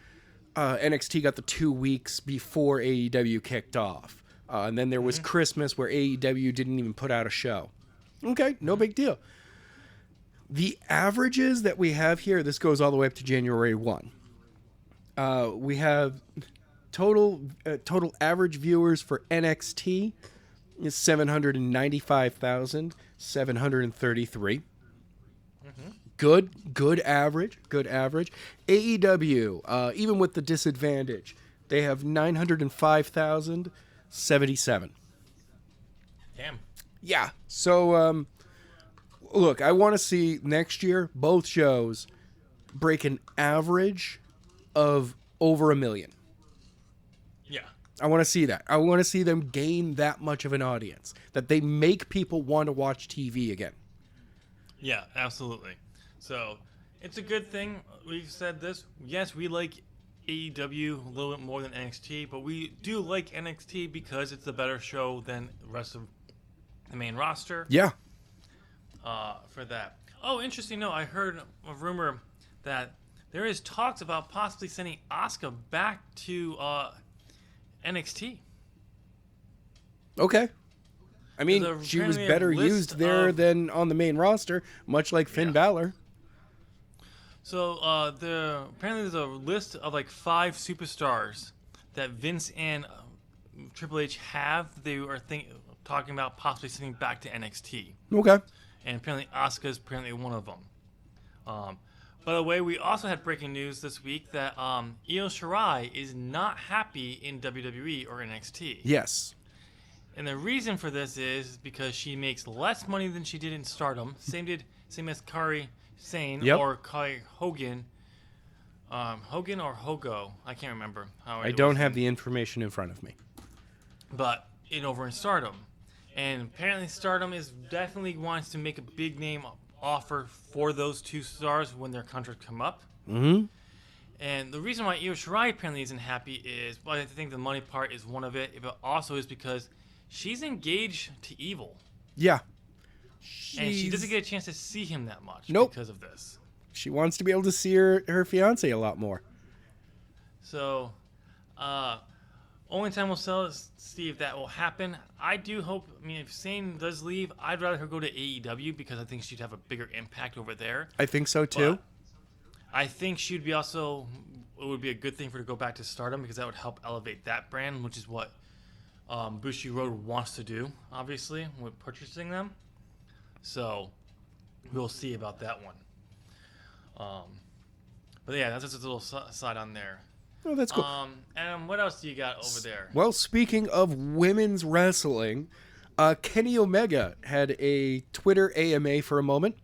NXT got the 2 weeks before AEW kicked off. And then there was Christmas where AEW didn't even put out a show. Okay, no big deal. The averages that we have here, this goes all the way up to January 1. We have total average viewers for NXT is 795,733. Good average. AEW, even with the disadvantage, they have 905,077. Damn. Yeah. So, look, I want to see next year both shows break an average of over 1 million. Yeah. I want to see that. I want to see them gain that much of an audience, that they make people want to watch TV again. Yeah, absolutely. So it's a good thing. We've said this. Yes, we like AEW a little bit more than NXT, but we do like NXT because it's a better show than the rest of the main roster. Yeah. For that. Oh, interesting note. I heard a rumor that there is talks about possibly sending Asuka back to NXT. Okay. I mean, There's she was apparently a better list used there of- than on the main roster, much like Finn Balor. So apparently there's a list of like 5 superstars that Vince and Triple H have. They are talking about possibly sending back to NXT. Okay. And apparently Asuka is apparently one of them. By the way, we also had breaking news this week that Io Shirai is not happy in WWE or NXT. Yes. And the reason for this is because she makes less money than she did in Stardom. Same as Kairi Sane or Kai Hogan. Hogan or Hogo. I can't remember. I don't have the information in front of me. But over in Stardom. And apparently Stardom definitely wants to make a big name offer for those 2 stars when their contracts come up. Mm-hmm. And the reason why Io Shirai apparently isn't happy is, well, I think the money part is one of it, but also is because she's engaged to Evil. Yeah. And she doesn't get a chance to see him that much because of this. She wants to be able to see her fiance a lot more. So, only time will tell, see if that will happen. I do hope, if Sane does leave, I'd rather her go to AEW because I think she'd have a bigger impact over there. I think so too. But I think it would be a good thing for her to go back to Stardom because that would help elevate that brand, which is what Bushiroad wants to do, obviously, with purchasing them. So we'll see about that one. But yeah, that's just a little side on there. Oh, that's cool. Adam, what else do you got over there? Well, speaking of women's wrestling, Kenny Omega had a Twitter AMA for a moment.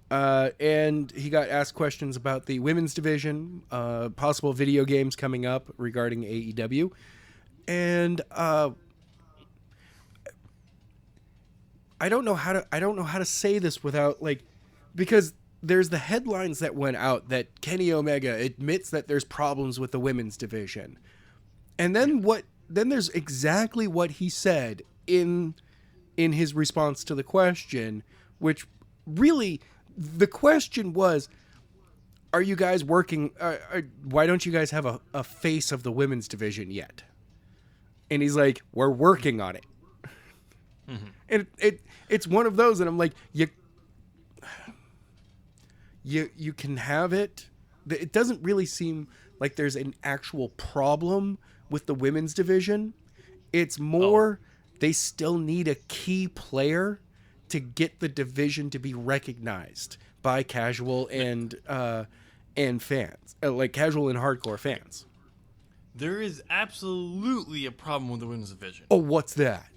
And he got asked questions about the women's division, possible video games coming up regarding AEW. And I don't know how to say this without because there's the headlines that went out that Kenny Omega admits that there's problems with the women's division. And then there's exactly what he said in his response to the question, which really the question was, are you guys working why don't you guys have a face of the women's division yet? And he's like, we're working on it. Mm-hmm. And it's one of those, and I'm like, you can have it. It doesn't really seem like there's an actual problem with the women's division. It's more they still need a key player to get the division to be recognized by casual and fans, like casual and hardcore fans. There is absolutely a problem with the women's division. Oh, what's that?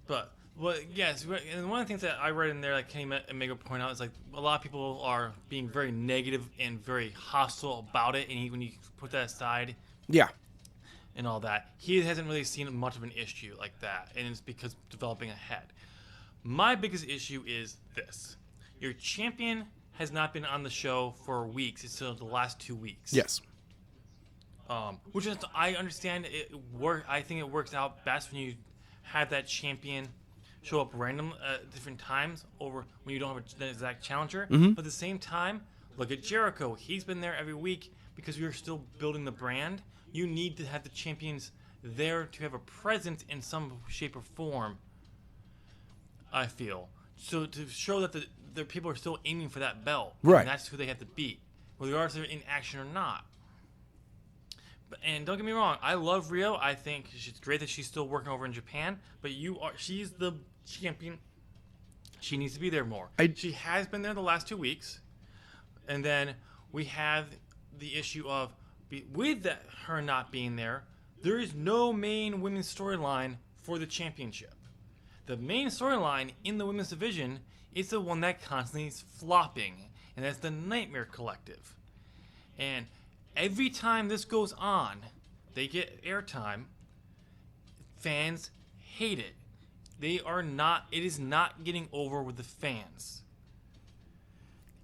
But, well, yes, and one of the things that I read in there, like Kenny Omega pointed out, is like a lot of people are being very negative and very hostile about it, and when you put that aside, yeah, and all that, he hasn't really seen much of an issue like that, and it's because developing ahead. My biggest issue is this: your champion has not been on the show for weeks. It's still the last 2 weeks. Yes. Which is, I understand it I think it works out best when you have that champion show up random at different times over when you don't have an exact challenger. Mm-hmm. But at the same time, look at Jericho. He's been there every week because we're still building the brand. You need to have the champions there to have a presence in some shape or form, I feel. So to show that the people are still aiming for that belt. Right. And that's who they have to beat, regardless if they're in action or not. And don't get me wrong, I love Rio. I think it's great that she's still working over in Japan. But she's the champion. She needs to be there more. She has been there the last 2 weeks. And then we have the issue of, with her not being there, there is no main women's storyline for the championship. The main storyline in the women's division is the one that constantly is flopping, and that's the Nightmare Collective. And every time this goes on, they get airtime. Fans hate it. It is not getting over with the fans.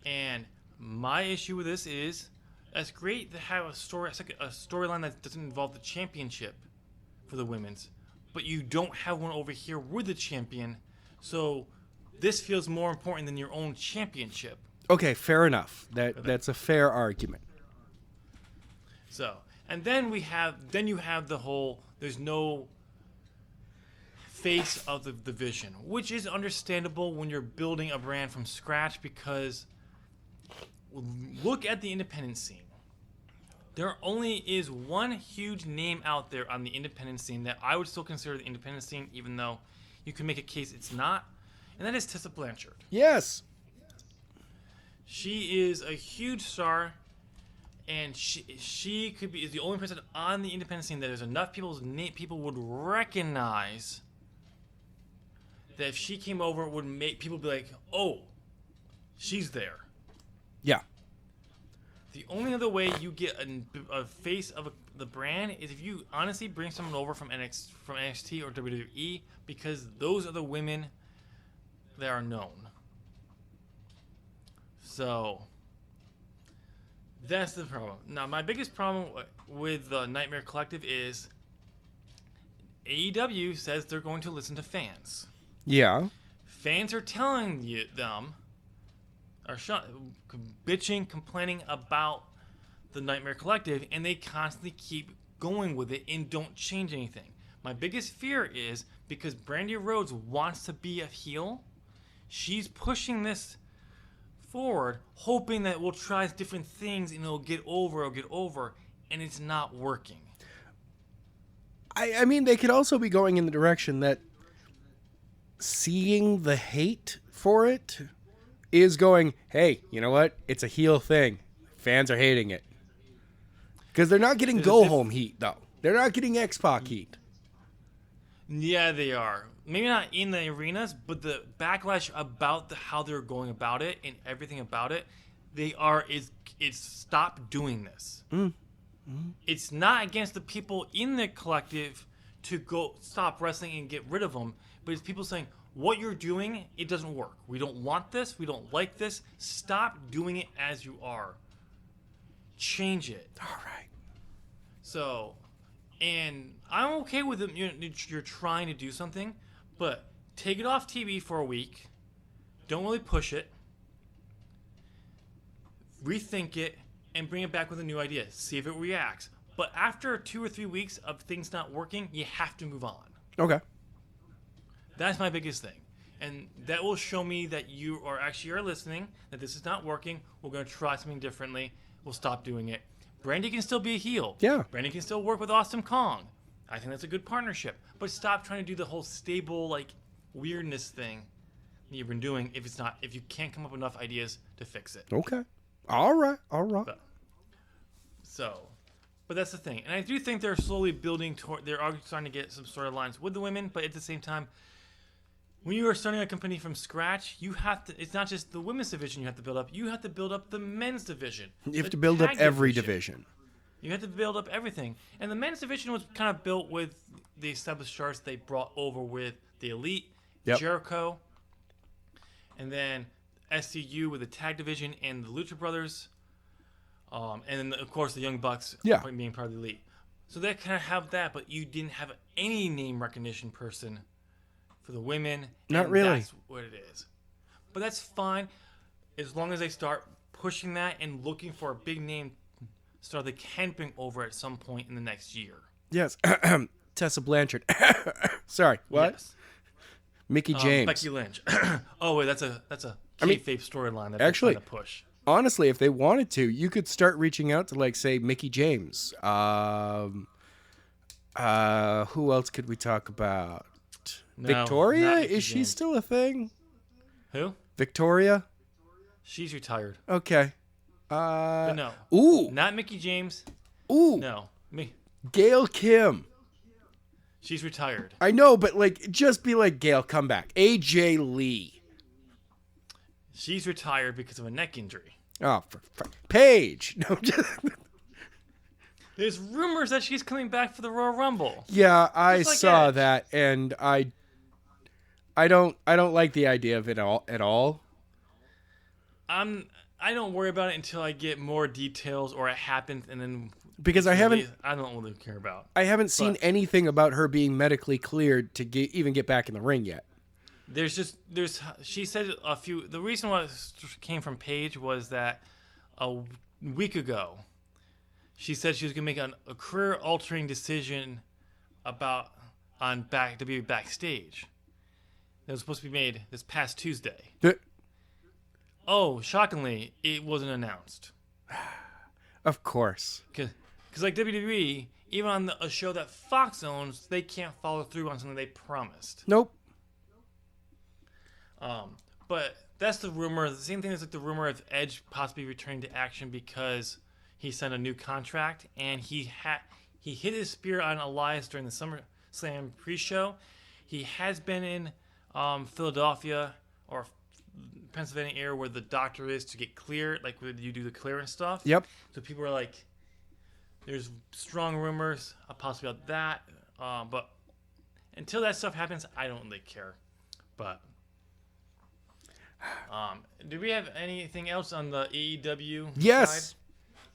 And my issue with this is, it's great to have a storyline that doesn't involve the championship for the women's, but you don't have one over here with the champion, so this feels more important than your own championship. Okay, fair enough. That's a fair argument. So, and then you have the whole, there's no face of the division, which is understandable when you're building a brand from scratch, because look at the independent scene. There only is one huge name out there on the independent scene that I would still consider the independent scene, even though you can make a case it's not, and that is Tessa Blanchard. Yes. She is a huge star, and she is the only person on the independent scene that there's enough people would recognize that if she came over, it would make people be like, oh, she's there. Yeah. The only other way you get a face of the brand is if you honestly bring someone over from NXT or WWE, because those are the women that are known. So that's the problem. Now, my biggest problem with the Nightmare Collective is AEW says they're going to listen to fans. Yeah. Fans are telling them, are bitching, complaining about the Nightmare Collective, and they constantly keep going with it and don't change anything. My biggest fear is because Brandy Rhodes wants to be a heel, she's pushing this forward, hoping that we'll try different things and it'll get over, and it's not working. I mean, they could also be going in the direction that seeing the hate for it is going, hey, you know what? It's a heel thing. Fans are hating it. Because they're not getting go-home heat, though. They're not getting X-Pac heat. Yeah, they are. Maybe not in the arenas, but the backlash about how they're going about it and everything about it, it's stop doing this. It's not against the people in the collective to go stop wrestling and get rid of them, but it's people saying, what you're doing, it doesn't work. We don't want this. We don't like this. Stop doing it as you are. Change it. All right. So, and I'm okay with it. You're trying to do something, but take it off TV for a week. Don't really push it. Rethink it and bring it back with a new idea. See if it reacts. But after 2 or 3 weeks of things not working, you have to move on. Okay. That's my biggest thing. And that will show me that you are listening, that this is not working. We're going to try something differently. We'll stop doing it. Brandy can still be a heel. Yeah. Brandy can still work with Awesome Kong. I think that's a good partnership. But stop trying to do the whole stable, weirdness thing that you've been doing if you can't come up with enough ideas to fix it. Okay. All right. But that's the thing. And I do think they're slowly building toward, they're starting to get some storylines with the women, but at the same time, when you are starting a company from scratch, you have to, it's not just the women's division you have to build up, you have to build up the men's division. You have to build up every division. You have to build up everything. And the men's division was kind of built with the established stars they brought over with the Elite, Jericho, and then SCU with the tag division and the Lucha Brothers. And then, of course, the Young Bucks being part of the Elite. So they kind of have that, but you didn't have any name recognition person for the women. Not really. That's what it is. But that's fine as long as they start pushing that and looking for a big name star they can bring over at some point in the next year. Yes. Tessa Blanchard. Sorry, what? Yes. Mickey James. Becky Lynch. Oh, wait, that's a kayfabe storyline that they're trying to push. Honestly, if they wanted to, you could start reaching out to, say, Mickey James. Who else could we talk about? No, Victoria? Is she still a thing? Who? Victoria? She's retired. Okay. But no. Ooh. Not Mickey James. Ooh. No. Me. Gail Kim. She's retired. I know, but, just be like, Gail, come back. AJ Lee. She's retired because of a neck injury. Oh, Paige. No, There's rumors that she's coming back for the Royal Rumble. Yeah, I saw that, and I don't like the idea of it at all. I don't worry about it until I get more details or it happens, and then because I don't really care about. I haven't seen anything about her being medically cleared to even get back in the ring yet. She said the reason why it came from Paige was that a week ago she said she was going to make a career altering decision to be backstage. That was supposed to be made this past Tuesday. Shockingly, it wasn't announced. Of course. Because WWE, even on a show that Fox owns, they can't follow through on something they promised. Nope. But that's the rumor. The same thing as the rumor of Edge possibly returning to action because he signed a new contract and he hit his spear on Elias during the SummerSlam pre-show. He has been in Philadelphia or Pennsylvania area where the doctor is to get cleared, like when you do the clearance stuff. Yep. So people are like, there's strong rumors possibly about that. But until that stuff happens, I don't really care. But do we have anything else on the AEW Yes. side?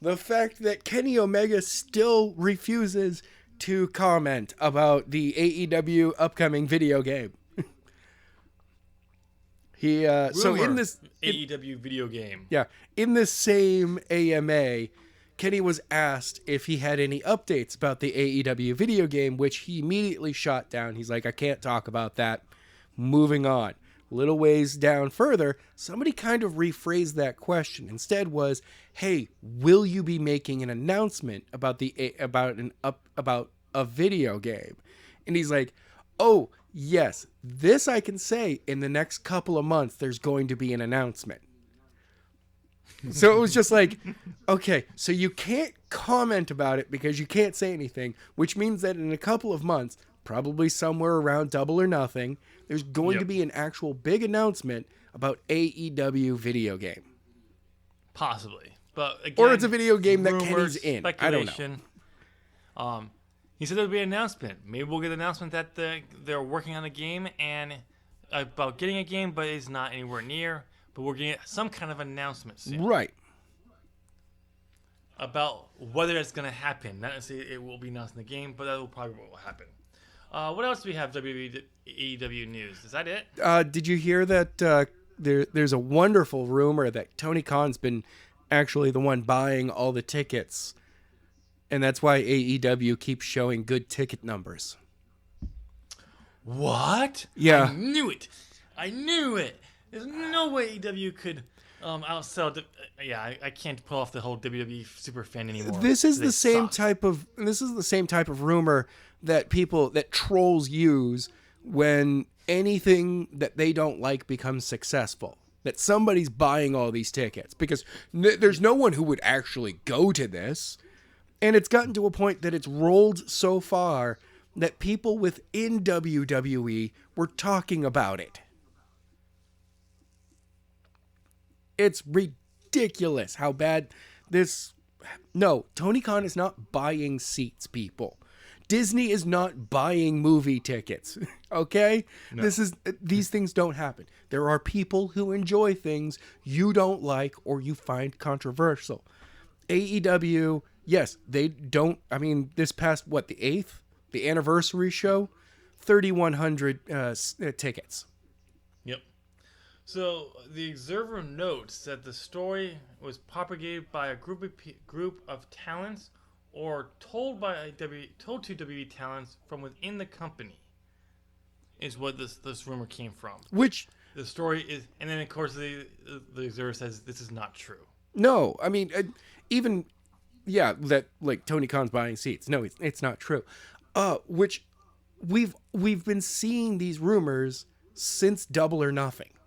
The fact that Kenny Omega still refuses to comment about the AEW upcoming video game. So in this AEW video game. Yeah, in this same AMA, Kenny was asked if he had any updates about the AEW video game, which he immediately shot down. He's like, I can't talk about that. Moving on. Little ways down further, somebody kind of rephrased that question. Instead was, hey, will you be making an announcement about a video game. And he's like, oh, yes, this I can say in the next couple of months, there's going to be an announcement. So it was just like, okay, so you can't comment about it because you can't say anything, which means that in a couple of months, probably somewhere around Double or Nothing, there's going to be an actual big announcement about AEW video game. Possibly. But again, or it's a video game that rumors, Kenny's in. I don't know. He said there'll be an announcement. Maybe we'll get an announcement that they're working on a game and about getting a game, but it's not anywhere near. But we're getting some kind of announcement soon. Right. About whether it's going to happen. Not necessarily it will be announced in the game, but that will probably what will happen. What else do we have WWE AEW news? Is that it? Did you hear that there's a wonderful rumor that Tony Khan's been actually the one buying all the tickets, and that's why AEW keeps showing good ticket numbers. What? Yeah. I knew it. I knew it. There's no way AEW could outsell. I can't pull off the whole WWE super fan anymore. This is the same type of rumor that trolls use when anything that they don't like becomes successful. That somebody's buying all these tickets because there's no one who would actually go to this. And it's gotten to a point that it's rolled so far that people within WWE were talking about it. It's ridiculous how bad this... No, Tony Khan is not buying seats, people. Disney is not buying movie tickets, okay? No. These things don't happen. There are people who enjoy things you don't like or you find controversial. AEW, yes, they don't... I mean, this past, the 8th? The anniversary show? 3,100 tickets. Yep. So, the Observer notes that the story was propagated by a group of talents or told to WWE talents from within the company is what this rumor came from. Which... The story is... And then, of course, the Observer says this is not true. No, I mean, even... Yeah, that, Tony Khan's buying seats. No, it's not true. Which we've been seeing these rumors since Double or Nothing. Yes.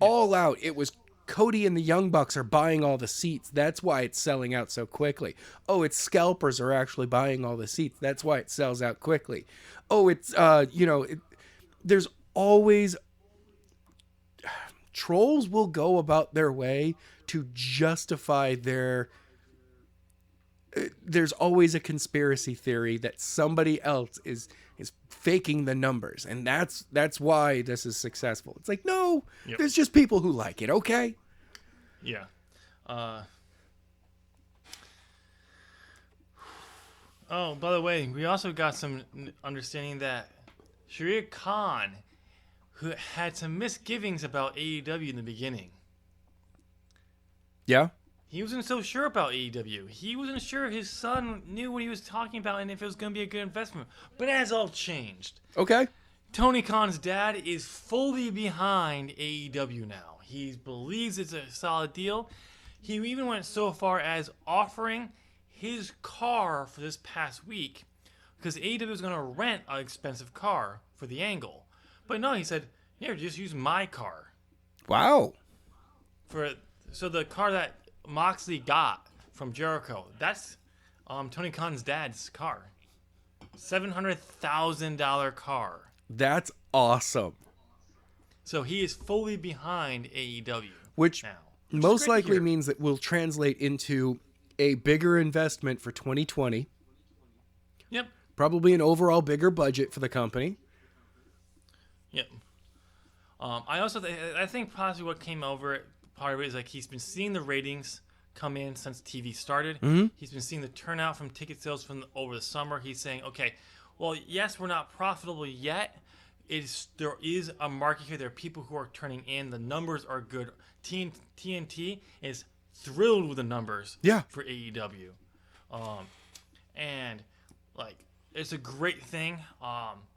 All out, it was Cody and the Young Bucks are buying all the seats. That's why it's selling out so quickly. Oh, it's scalpers are actually buying all the seats. That's why it sells out quickly. Oh, it's, there's always... Trolls will go about their way to justify their... There's always a conspiracy theory that somebody else is faking the numbers, and that's why this is successful. It's like, no, There's just people who like it, okay? Yeah. Oh, by the way, we also got some understanding that Shahid Khan, who had some misgivings about AEW in the beginning. Yeah? He wasn't so sure about AEW. He wasn't sure his son knew what he was talking about and if it was going to be a good investment. But it has all changed. Okay. Tony Khan's dad is fully behind AEW now. He believes it's a solid deal. He even went so far as offering his car for this past week because AEW was going to rent an expensive car for the angle. But no, he said, here, just use my car. Wow. So the car that Moxley got from Jericho, that's Tony Khan's dad's car. $700,000 car. That's awesome. So he is fully behind AEW. Which most likely means that will translate into a bigger investment for 2020. Yep. Probably an overall bigger budget for the company. Yep. I think possibly what came over part of it is he's been seeing the ratings come in since TV started. Mm-hmm. He's been seeing the turnout from ticket sales from over the summer. He's saying, okay, well, yes, we're not profitable yet. There is a market here. There are people who are turning in. The numbers are good. TNT is thrilled with the numbers for AEW. And it's a great thing.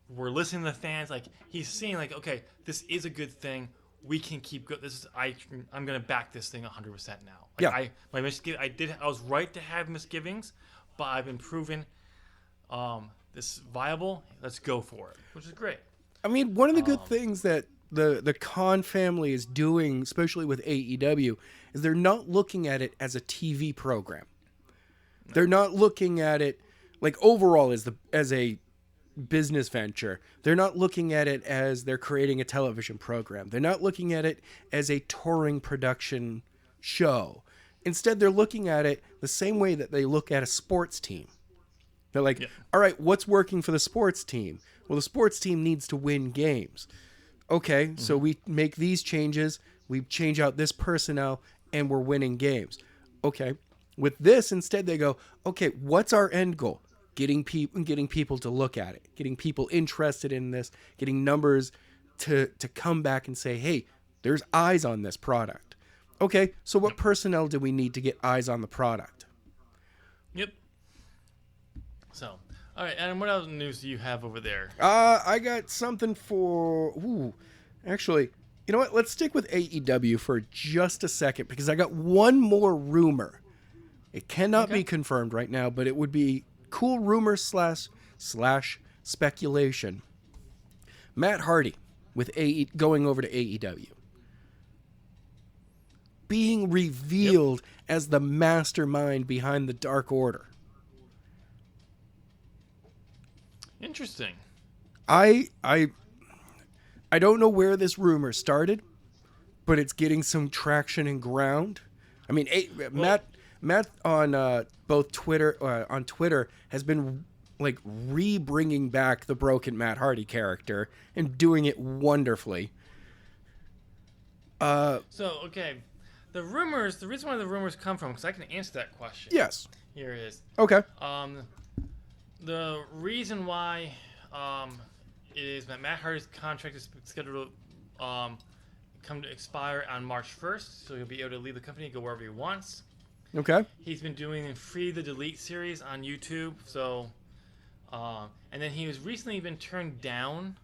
We're listening to the fans. He's seeing okay, this is a good thing. We can keep going. I'm going to back this thing 100% now. I was right to have misgivings, but I've been proven this viable. Let's go for it, which is great. I mean, one of the good things that the Khan family is doing, especially with AEW, is they're not looking at it as a TV program. They're not looking at it like overall as a business venture. They're not looking at it as they're creating a television program. They're not looking at it as a touring production show. Instead, they're looking at it the same way that they look at a sports team. They're like, all right, what's working for the sports team? Well, the sports team needs to win games. Okay, so we make these changes. We change out this personnel, and we're winning games. Okay, with this, instead, they go, okay, what's our end goal? Getting people to look at it, getting people interested in this, getting numbers to come back and say, hey, there's eyes on this product. Okay, so what personnel do we need to get eyes on the product? Yep. So, all right, Adam, what else news do you have over there? I got something for... Actually, you know what? Let's stick with AEW for just a second because I got one more rumor. It cannot be confirmed right now, but it would be cool rumor slash speculation. Matt Hardy with going over to AEW. Being revealed as the mastermind behind the Dark Order. Interesting. I don't know where this rumor started, but it's getting some traction and ground. I mean, Matt on both Twitter on Twitter has been like bringing back the broken Matt Hardy character and doing it wonderfully. The reason why the rumors come from, because I can answer that question. Yes. Here it is. Okay. The reason why is that Matt Hardy's contract is scheduled to come to expire on March 1st, so he'll be able to leave the company and go wherever he wants. Okay. He's been doing the Free the Delete series on YouTube, so and then he was recently been turned down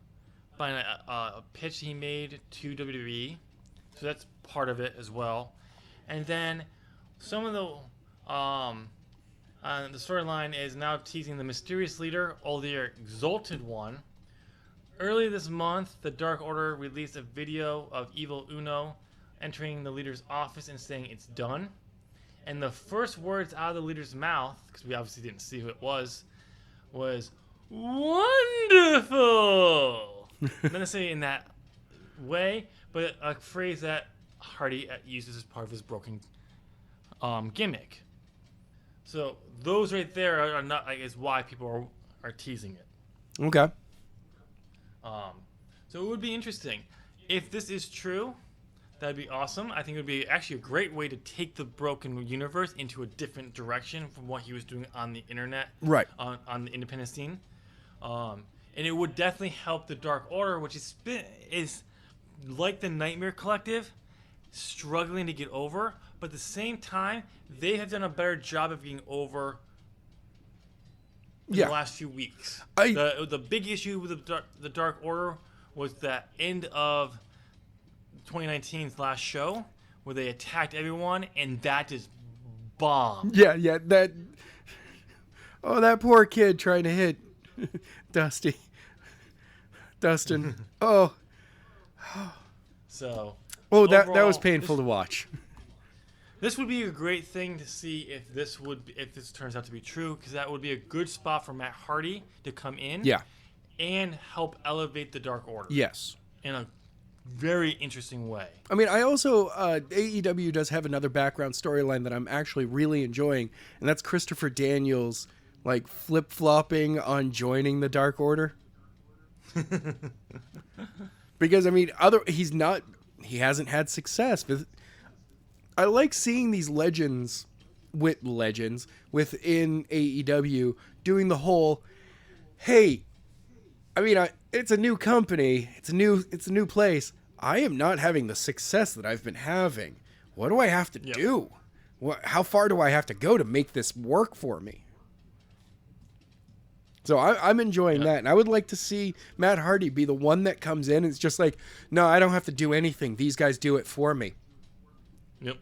by a pitch he made to WWE, so that's part of it as well. And then some of the the storyline is now teasing the mysterious leader, or the Exalted One. Early this month, the Dark Order released a video of Evil Uno entering the leader's office and saying it's done. And the first words out of the leader's mouth, because we obviously didn't see who it was wonderful! Not necessarily in that way, but a phrase that Hardy uses as part of his broken gimmick. So those right there are not, is why people are teasing it. Okay. So it would be interesting if this is true. That'd be awesome. I think it would be actually a great way to take the broken universe into a different direction from what he was doing on the internet, right? On the independent scene, and it would definitely help the Dark Order, which is like the Nightmare Collective, struggling to get over. But at the same time, they have done a better job of getting over in the last few weeks. The big issue with the Dark Order was that end of 2019's last show where they attacked everyone, and that just bombed. Yeah, that poor kid trying to hit Dustin. So that was painful to watch. This would be a great thing to see if this turns out to be true, because that would be a good spot for Matt Hardy to come in and help elevate the Dark Order. Yes. In a very interesting way. I mean, I also AEW does have another background storyline that I'm actually really enjoying, and that's Christopher Daniels like flip-flopping on joining the Dark Order. Because I mean, he hasn't had success. But I like seeing these legends within AEW doing the whole, hey, I mean, it's a new company, it's a new place. I am not having the success that I've been having. What do I have to do? How far do I have to go to make this work for me? So I'm enjoying that, and I would like to see Matt Hardy be the one that comes in and it's just like, no, I don't have to do anything. These guys do it for me. Yep.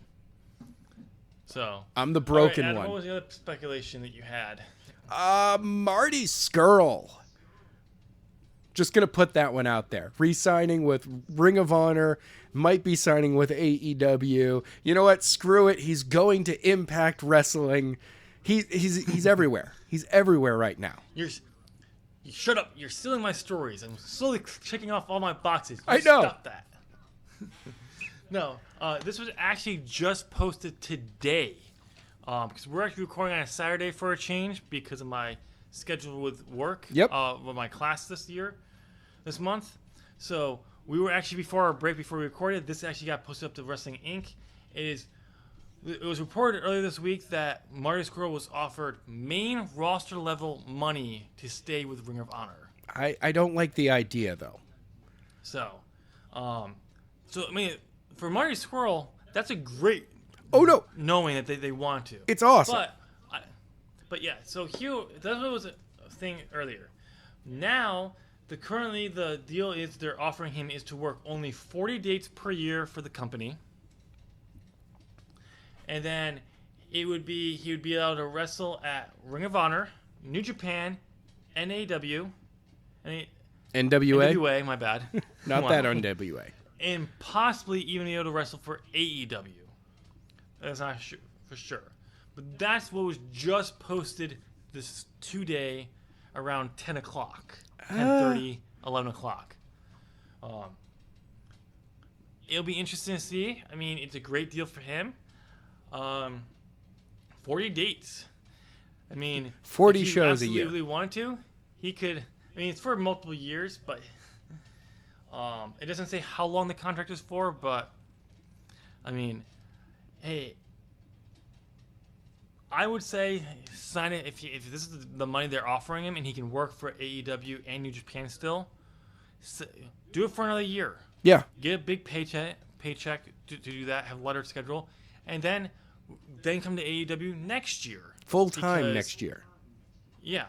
So I'm the broken Adam, one. what was the other speculation that you had? Marty Scurll. Just going to put that one out there. Re-signing with Ring of Honor. Might be signing with AEW. You know what? Screw it. He's going to Impact Wrestling. He's everywhere. He's everywhere right now. You shut up. You're stealing my stories. I'm slowly checking off all my boxes. I know. Stop that. No, this was actually just posted today. Because we're actually recording on a Saturday for a change because of my schedule with work. Yep. With my class this month. So we were actually before our break, before we recorded, this actually got posted up to Wrestling Inc. It was reported earlier this week that Marty Scurll was offered main roster level money to stay with Ring of Honor. I don't like the idea though. So I mean, for Marty Scurll, that's a great. Oh no! Knowing that they want to. It's awesome. But yeah, so here that was a thing earlier. Now currently the deal is they're offering him is to work only 40 dates per year for the company. And then he would be able to wrestle at Ring of Honor, New Japan, NAW, NWA, my bad. Not that NWA. And possibly even be able to wrestle for AEW. That's not for sure. But that's what was just posted this today around 10 o'clock. 10:30, 11 o'clock. It'll be interesting to see. I mean, it's a great deal for him. 40 dates. I mean, 40 shows a year. If he really wanted to, he could. I mean, it's for multiple years, but it doesn't say how long the contract is for. But I mean, hey, I would say sign it if this is the money they're offering him and he can work for AEW and New Japan still. Do it for another year. Yeah. Get a big paycheck to do that. Have a letter schedule, and then come to AEW next year. Full time next year. Yeah,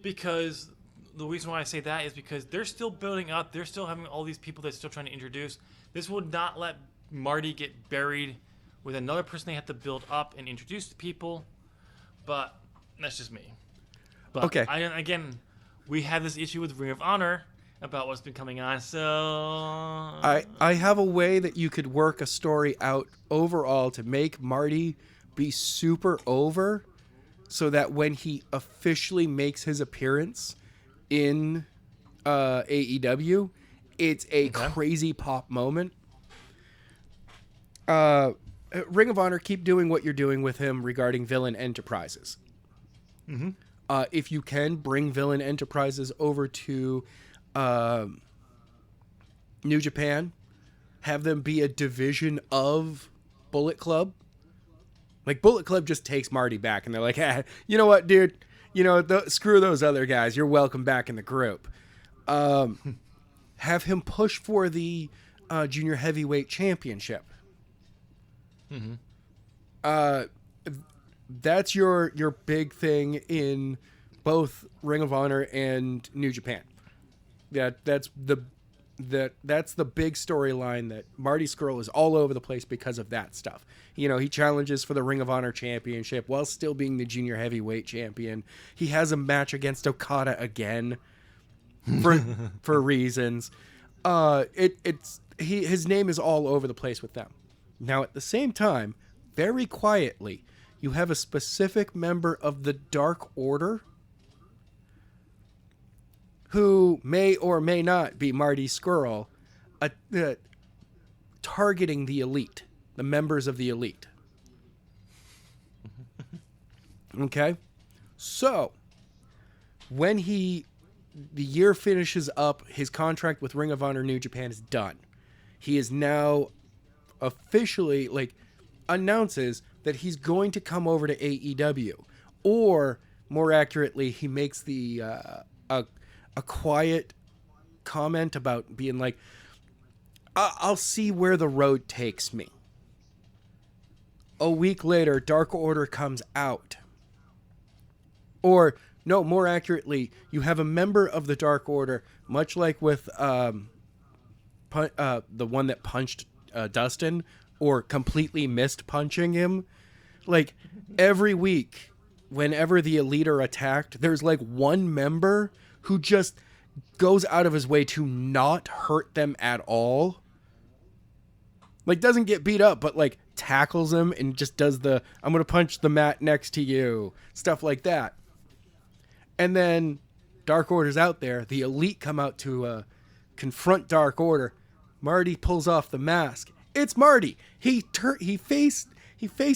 because the reason why I say that is because they're still building up. They're still having all these people they're still trying to introduce. This would not let Marty get buried with another person they have to build up and introduce to people. But that's just me. But okay. Again, we have this issue with Ring of Honor about what's been coming on. So I have a way that you could work a story out overall to make Marty be super over, so that when he officially makes his appearance in AEW, it's a crazy pop moment. Ring of Honor, keep doing what you're doing with him regarding Villain Enterprises. Mm-hmm. If you can, bring Villain Enterprises over to New Japan. Have them be a division of Bullet Club. Like, Bullet Club just takes Marty back, and they're like, you know what, dude? You know, screw those other guys. You're welcome back in the group. Have him push for the Junior Heavyweight Championship. Mm-hmm. That's your big thing in both Ring of Honor and New Japan. That's the big storyline that Marty Scurll is all over the place because of that stuff. You know, he challenges for the Ring of Honor Championship while still being the Junior Heavyweight Champion. He has a match against Okada again for reasons. His name is all over the place with them. Now, at the same time, very quietly, you have a specific member of the Dark Order who may or may not be Marty Scurll, targeting the elite, the members of the elite. Okay? So, when the year finishes up, his contract with Ring of Honor New Japan is done. He is now officially, announces that he's going to come over to AEW. Or, more accurately, he makes a quiet comment about being like, I'll see where the road takes me. A week later, Dark Order comes out. Or, no, more accurately, you have a member of the Dark Order, much like with the one that punched Dustin, or completely missed punching him. Like, every week, whenever the Elite are attacked, there's like one member who just goes out of his way to not hurt them at all. Like, doesn't get beat up, but like tackles them and just does the, I'm going to punch the mat next to you, stuff like that. And then Dark Order's out there. The Elite come out to confront Dark Order. Marty pulls off the mask. It's Marty. He face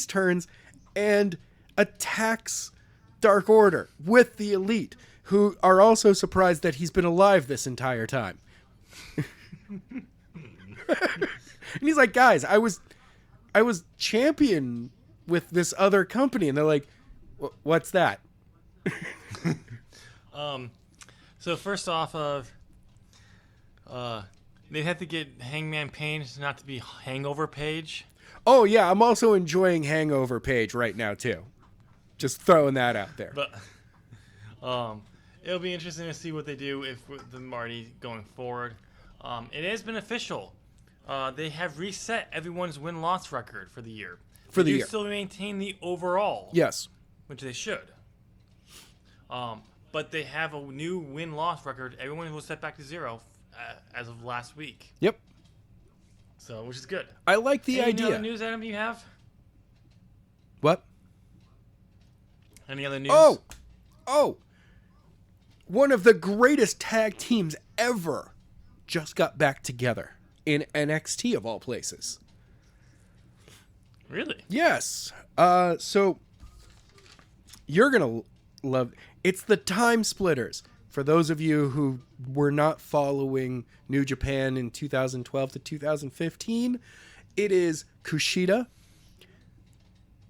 turns and attacks Dark Order with the Elite, who are also surprised that he's been alive this entire time. And he's like, guys, I was champion with this other company. And they're like, what's that? So first off they had to get Hangman Page not to be Hangover Page. Oh, yeah. I'm also enjoying Hangover Page right now, too. Just throwing that out there. But it'll be interesting to see what they do with the Marty going forward. It has been official. They have reset everyone's win-loss record for the year. They do still maintain the overall. Yes. Which they should. But they have a new win-loss record. Everyone was set back to 0 as of last week. Yep. So, which is good. I like the idea. Any other news, Adam, you have? What? Any other news? Oh. One of the greatest tag teams ever just got back together in NXT of all places. Really? Yes. So you're going to love, it's the Time Splitters. For those of you who were not following New Japan in 2012 to 2015, it is Kushida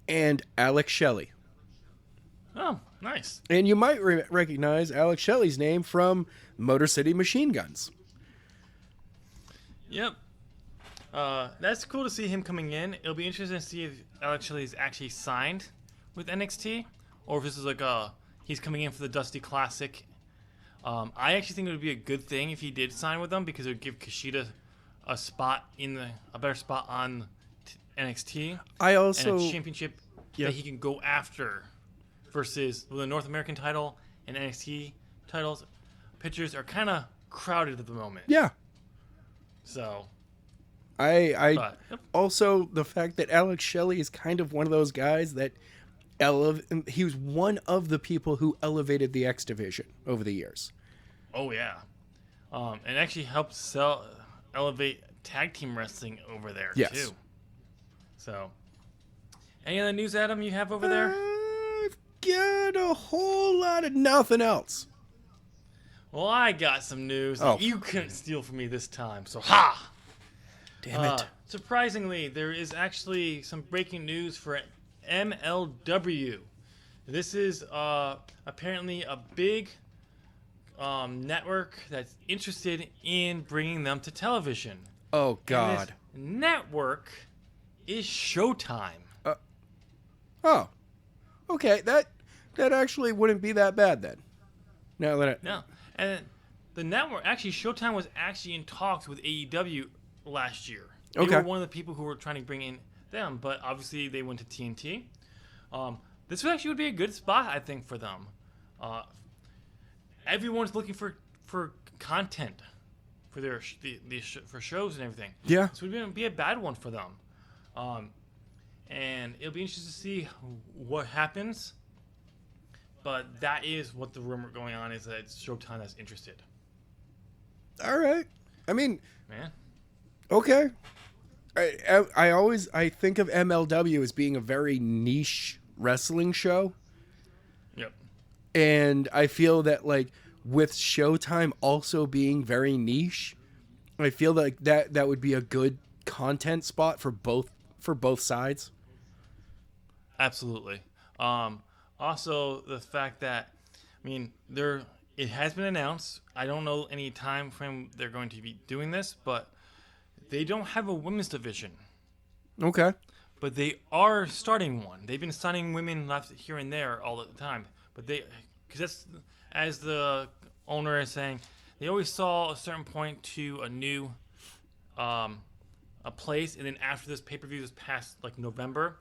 and Alex Shelley. Oh, nice. And you might recognize Alex Shelley's name from Motor City Machine Guns. Yep. That's cool to see him coming in. It'll be interesting to see if Alex Shelley is actually signed with NXT, or if this is like he's coming in for the Dusty Classic. I actually think it would be a good thing if he did sign with them, because it would give Kushida a better spot on NXT. I also and a championship that he can go after, versus the North American title and NXT titles. Pictures are kind of crowded at the moment. Yeah. So. Also the fact that Alex Shelley is kind of one of those guys that he was one of the people who elevated the X Division over the years. Oh yeah, and actually helped elevate tag team wrestling over there too. So, any other news, Adam, you have over there? I've got a whole lot of nothing else. Well, I got some news that you couldn't steal from me this time. So ha! Damn it. Surprisingly, there is actually some breaking news for MLW. This is apparently a big network that's interested in bringing them to television. Oh, God. And this network is Showtime. Oh. Okay, that actually wouldn't be that bad then. No. And the network, actually, Showtime was actually in talks with AEW last year. They Okay. were one of the people who were trying to bring in them, but obviously they went to TNT. This actually would be a good spot, I think, for them. Everyone's looking for content for their for shows and everything. Yeah. So it wouldn't be a bad one for them. And it'll be interesting to see what happens. But that is what the rumor going on is, that it's Showtime that's interested. All right. I mean, Man. Okay. I think of MLW as being a very niche wrestling show. Yep. And I feel that, like, with Showtime also being very niche, I feel like that would be a good content spot for both sides. Absolutely. Also, the fact that, I mean, it has been announced. I don't know any time frame they're going to be doing this, but they don't have a women's division. Okay. But they are starting one. They've been signing women left here and there all the time. But because that's, as the owner is saying, they always saw a certain point to a new a place, and then after this pay-per-view this past like November,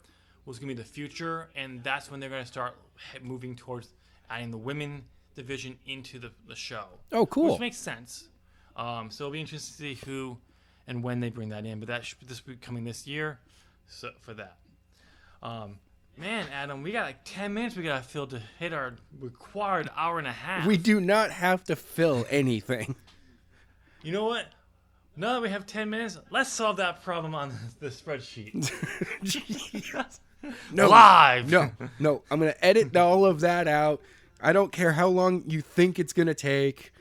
was going to be the future, and that's when they're going to start moving towards adding the women division into the show. Oh, cool. Which makes sense. So it'll be interesting to see who and when they bring that in, but this will be coming this year. So for that, man, Adam, we got like 10 minutes we got to fill to hit our required hour and a half. We do not have to fill anything. You know what? Now that we have 10 minutes, let's solve that problem on the spreadsheet. No, Live. No. I'm going to edit all of that out. I don't care how long you think it's going to take.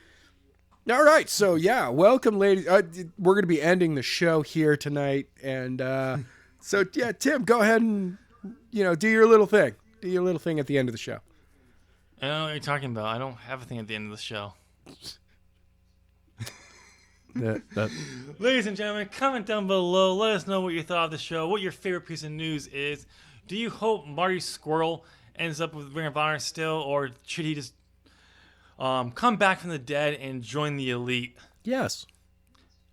All right. So, yeah, welcome, ladies. We're going to be ending the show here tonight. And so, yeah, Tim, go ahead and, do your little thing. Do your little thing at the end of the show. I don't know what you're talking about. I don't have a thing at the end of the show. Ladies and gentlemen, comment down below. Let us know what you thought of the show, what your favorite piece of news is. Do you hope Marty Squirrel ends up with Ring of Honor still, or should he just come back from the dead and join the Elite? Yes.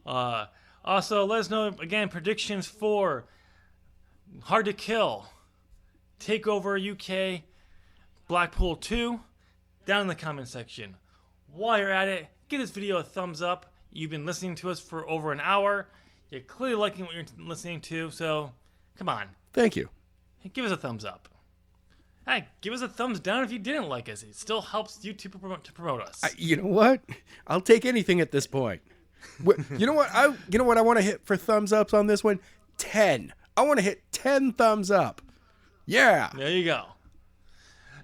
Also, let us know, again, predictions for Hard to Kill, TakeOver UK, Blackpool 2, down in the comment section. While you're at it, give this video a thumbs up. You've been listening to us for over an hour. You're clearly liking what you're listening to, so come on. Thank you. Give us a thumbs up. Hey, give us a thumbs down if you didn't like us. It still helps YouTube to promote us. You know what? I'll take anything at this point. You know what? I want to hit for thumbs ups on this one? 10. I want to hit 10 thumbs up. Yeah. There you go.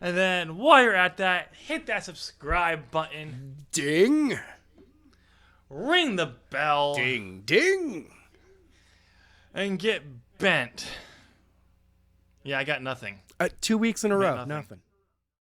And then while you're at that, hit that subscribe button. Ding. Ring the bell. Ding, ding. And get bent. Yeah, I got nothing. 2 weeks in a row. Nothing. Nothing.